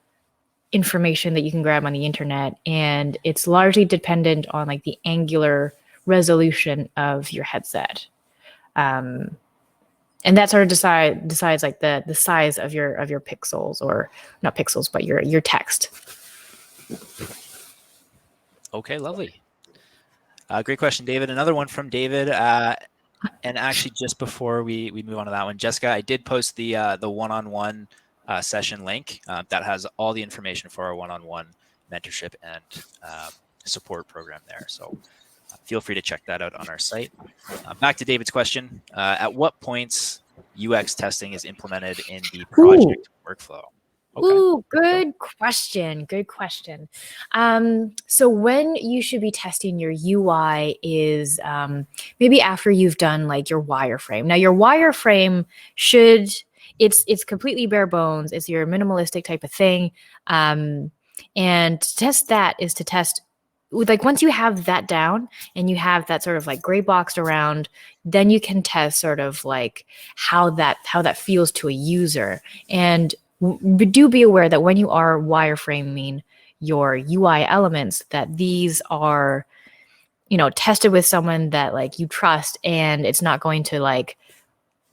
information that you can grab on the internet, and it's largely dependent on like the angular resolution of your headset. And that sort of decides like the size of your pixels, or not pixels, but your text. Okay, lovely. Great question, David. Another one from David. And actually, just before we move on to that one, Jessica, I did post the one-on-one session link that has all the information for our one-on-one mentorship and support program there. So feel free to check that out on our site. Back to David's question. At what points UX testing is implemented in the project workflow? Okay. Ooh, good question. Good question. So when you should be testing your UI is maybe after you've done like your wireframe. Now your wireframe it's completely bare bones. It's your minimalistic type of thing. And to test that is to test with like once you have that down and you have that sort of like gray boxed around, then you can test sort of like how that feels to a user. And do be aware that when you are wireframing your UI elements, that these are, tested with someone that like you trust, and it's not going to like,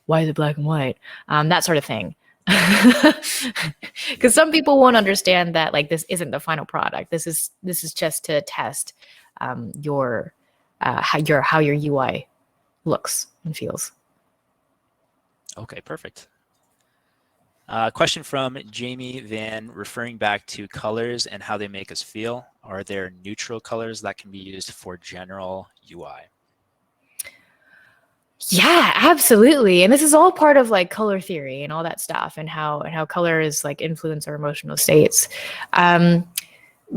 why is it black and white? That sort of thing. Because some people won't understand that like this isn't the final product. This is just to test your how your UI looks and feels. Okay, perfect. Question from Jamie Van, referring back to colors and how they make us feel. Are there neutral colors that can be used for general UI? Yeah, absolutely. And this is all part of like color theory and all that stuff, and how colors like influence our emotional states.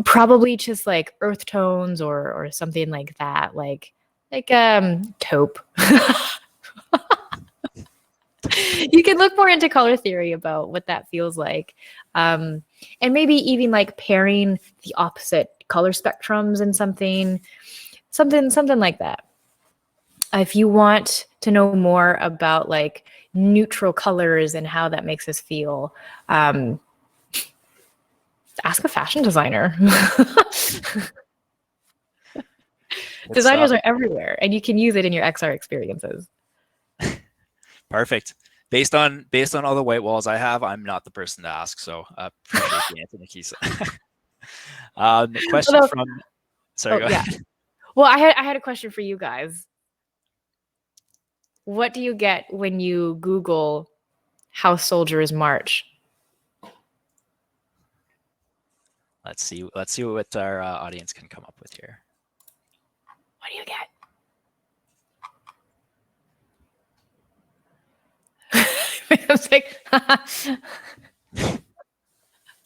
Probably just like earth tones or something like that, like taupe. You can look more into color theory about what that feels like. And maybe even like pairing the opposite color spectrums in something like that. If you want to know more about like neutral colors and how that makes us feel, ask a fashion designer. Designers are everywhere, and you can use it in your XR experiences. Perfect. Based on all the white walls I have, I'm not the person to ask. So appreciate the answer, Nikisa. Question from. Sorry, go ahead. Well, I had a question for you guys. What do you get when you Google "How Soldiers March"? Let's see what our audience can come up with here. What do you get? I was like,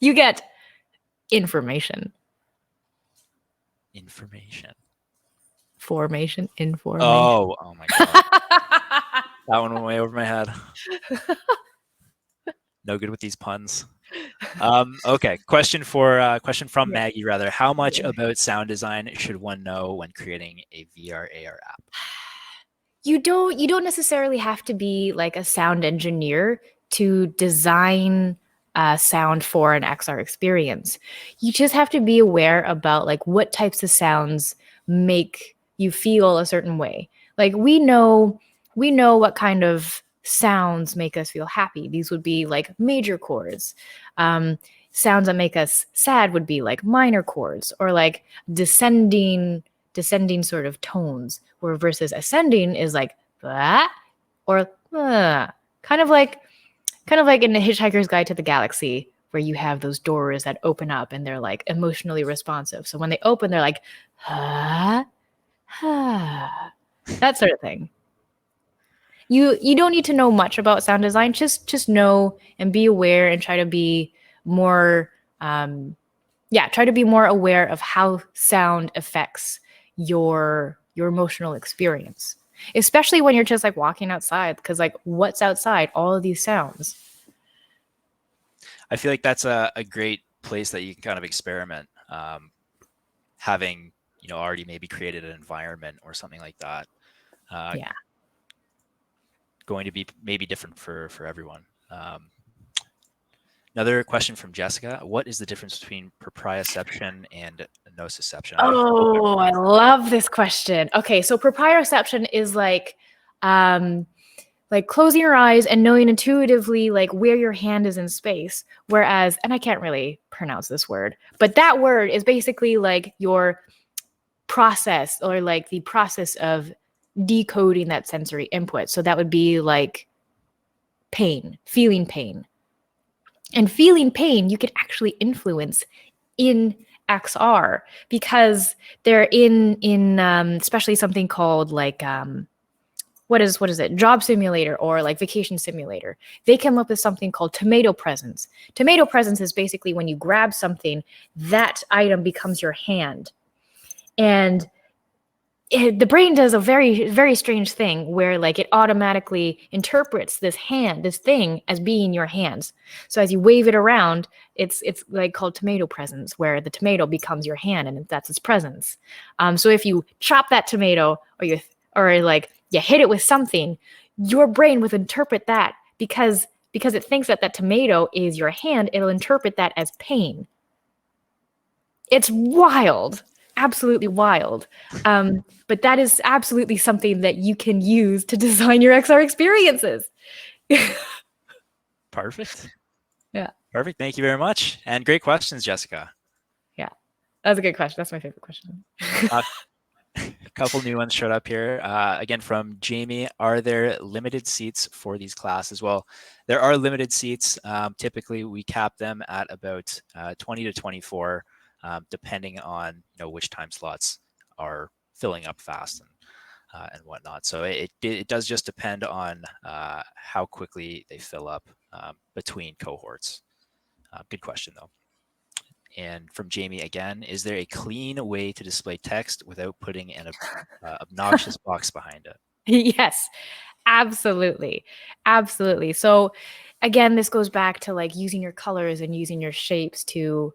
you get information. Formation. Oh my god. That one went way over my head. No good with these puns. Okay, question from Maggie rather. How much about sound design should one know when creating a VR AR app? You don't necessarily have to be like a sound engineer to design sound for an XR experience. You just have to be aware about like what types of sounds make you feel a certain way. Like we know what kind of sounds make us feel happy. These would be like major chords. Sounds that make us sad would be like minor chords, or like descending sort of tones, where versus ascending is like blah, or kind of like in the Hitchhiker's Guide to the Galaxy, where you have those doors that open up and they're like emotionally responsive. So when they open, they're like, that sort of thing. You don't need to know much about sound design. Just know and be aware and try to be more try to be more aware of how sound affects your emotional experience, especially when you're just like walking outside, because like what's outside? All of these sounds. I feel like that's a great place that you can kind of experiment, having already maybe created an environment or something like that. Yeah. Going to be maybe different for everyone. Another question from Jessica: what is the difference between proprioception and nociception? Oh, I love this question. Okay, so proprioception is like closing your eyes and knowing intuitively like where your hand is in space. Whereas, and I can't really pronounce this word, but that word is basically like your process, or like the process of decoding that sensory input. So that would be like pain, feeling pain. And feeling pain, you could actually influence in XR, because they're in especially something called like what is it, job simulator or like vacation simulator. They come up with something called tomato presence. Tomato presence is basically when you grab something, that item becomes your hand. And the brain does a very, very strange thing where like it automatically interprets this thing as being your hands. So as you wave it around, it's like called tomato presence, where the tomato becomes your hand and that's its presence. So if you chop that tomato, or you hit it with something, your brain will interpret that, because it thinks that tomato is your hand. It'll interpret that as pain. It's wild. Absolutely wild. But that is absolutely something that you can use to design your XR experiences. Perfect. Yeah. Perfect. Thank you very much. And great questions, Jessica. Yeah. That's a good question. That's my favorite question. A couple new ones showed up here. Again, from Jamie: are there limited seats for these classes? Well, there are limited seats. Typically, we cap them at about 20 to 24. Depending on which time slots are filling up fast and whatnot. So it does just depend on how quickly they fill up between cohorts. Good question though. And from Jamie again: is there a clean way to display text without putting an obnoxious box behind it? Yes, absolutely. Absolutely. So again, this goes back to like using your colors and using your shapes to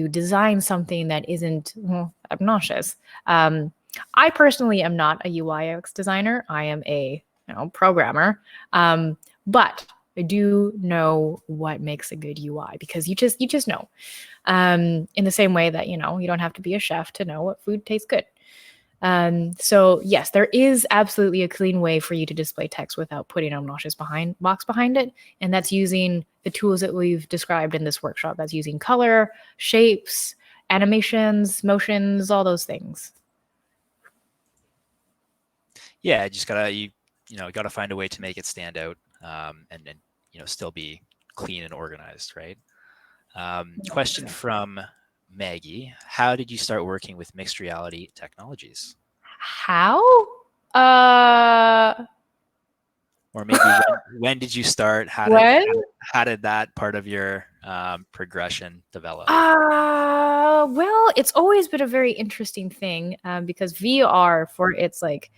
design something that isn't obnoxious. I personally am not a UI UX designer. I am a programmer. But I do know what makes a good UI, because you just know. In the same way that you don't have to be a chef to know what food tastes good. So yes, there is absolutely a clean way for you to display text without putting an obnoxious box behind it. And that's using the tools that we've described in this workshop. That's using color, shapes, animations, motions, all those things. Yeah, just gotta gotta find a way to make it stand out, and still be clean and organized, right? Question from Maggie: how did you start working with mixed reality technologies? How? Or maybe when did you start? How did that part of your progression develop? Well, it's always been a very interesting thing, because VR, for its like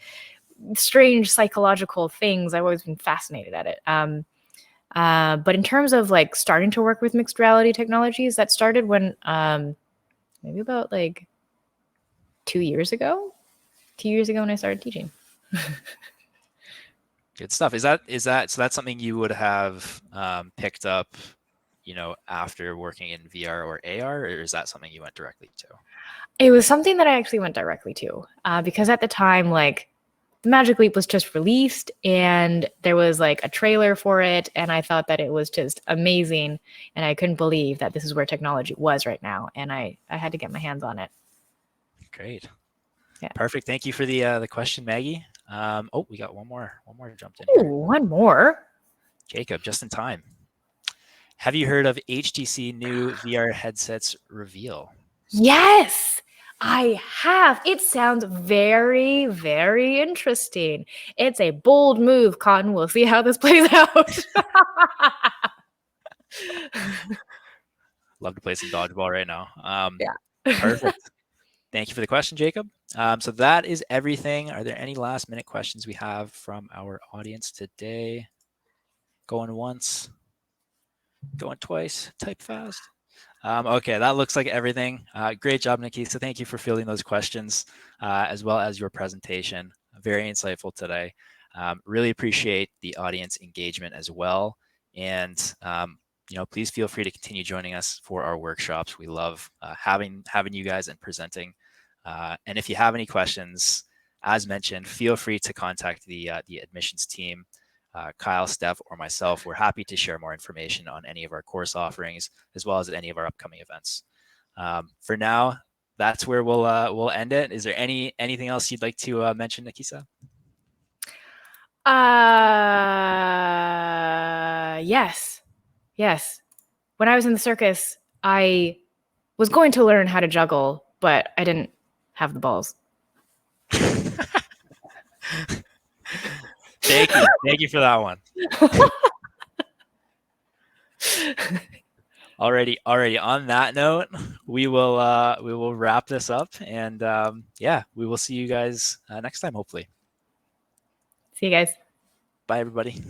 strange psychological things, I've always been fascinated at it. But in terms of like starting to work with mixed reality technologies, that started when maybe about like 2 years ago. 2 years ago when I started teaching. Good stuff. Is that so? That's something you would have picked up, after working in VR or AR, or is that something you went directly to? It was something that I actually went directly to, because at the time, like, the Magic Leap was just released and there was like a trailer for it, and I thought that it was just amazing, and I couldn't believe that this is where technology was right now, and I had to get my hands on it. Great. Yeah. Perfect. Thank you for the question, Maggie. We got one more jumped in Ooh, here. one more. Jacob, just in time. Have you heard of HTC new VR headsets reveal? Yes, I have. It sounds very, very interesting. It's a bold move, Cotton. We'll see how this plays out. Love to play some dodgeball right now. Yeah. Perfect. Thank you for the question, Jacob. So that is everything. Are there any last minute questions we have from our audience today? Going once, going twice, type fast. Okay, that looks like everything. Great job, Nikisa. Thank you for fielding those questions, as well as your presentation. Very insightful today. Really appreciate the audience engagement as well. And please feel free to continue joining us for our workshops. We love having you guys and presenting. And if you have any questions, as mentioned, feel free to contact the admissions team. Kyle, Steph, or myself, we're happy to share more information on any of our course offerings, as well as at any of our upcoming events. For now, that's where we'll end it. Is there anything else you'd like to mention, Nikisa? Yes. When I was in the circus, I was going to learn how to juggle, but I didn't have the balls. Thank you for that one. Alrighty. On that note, we will wrap this up, and we will see you guys next time, hopefully. See you guys. Bye, everybody.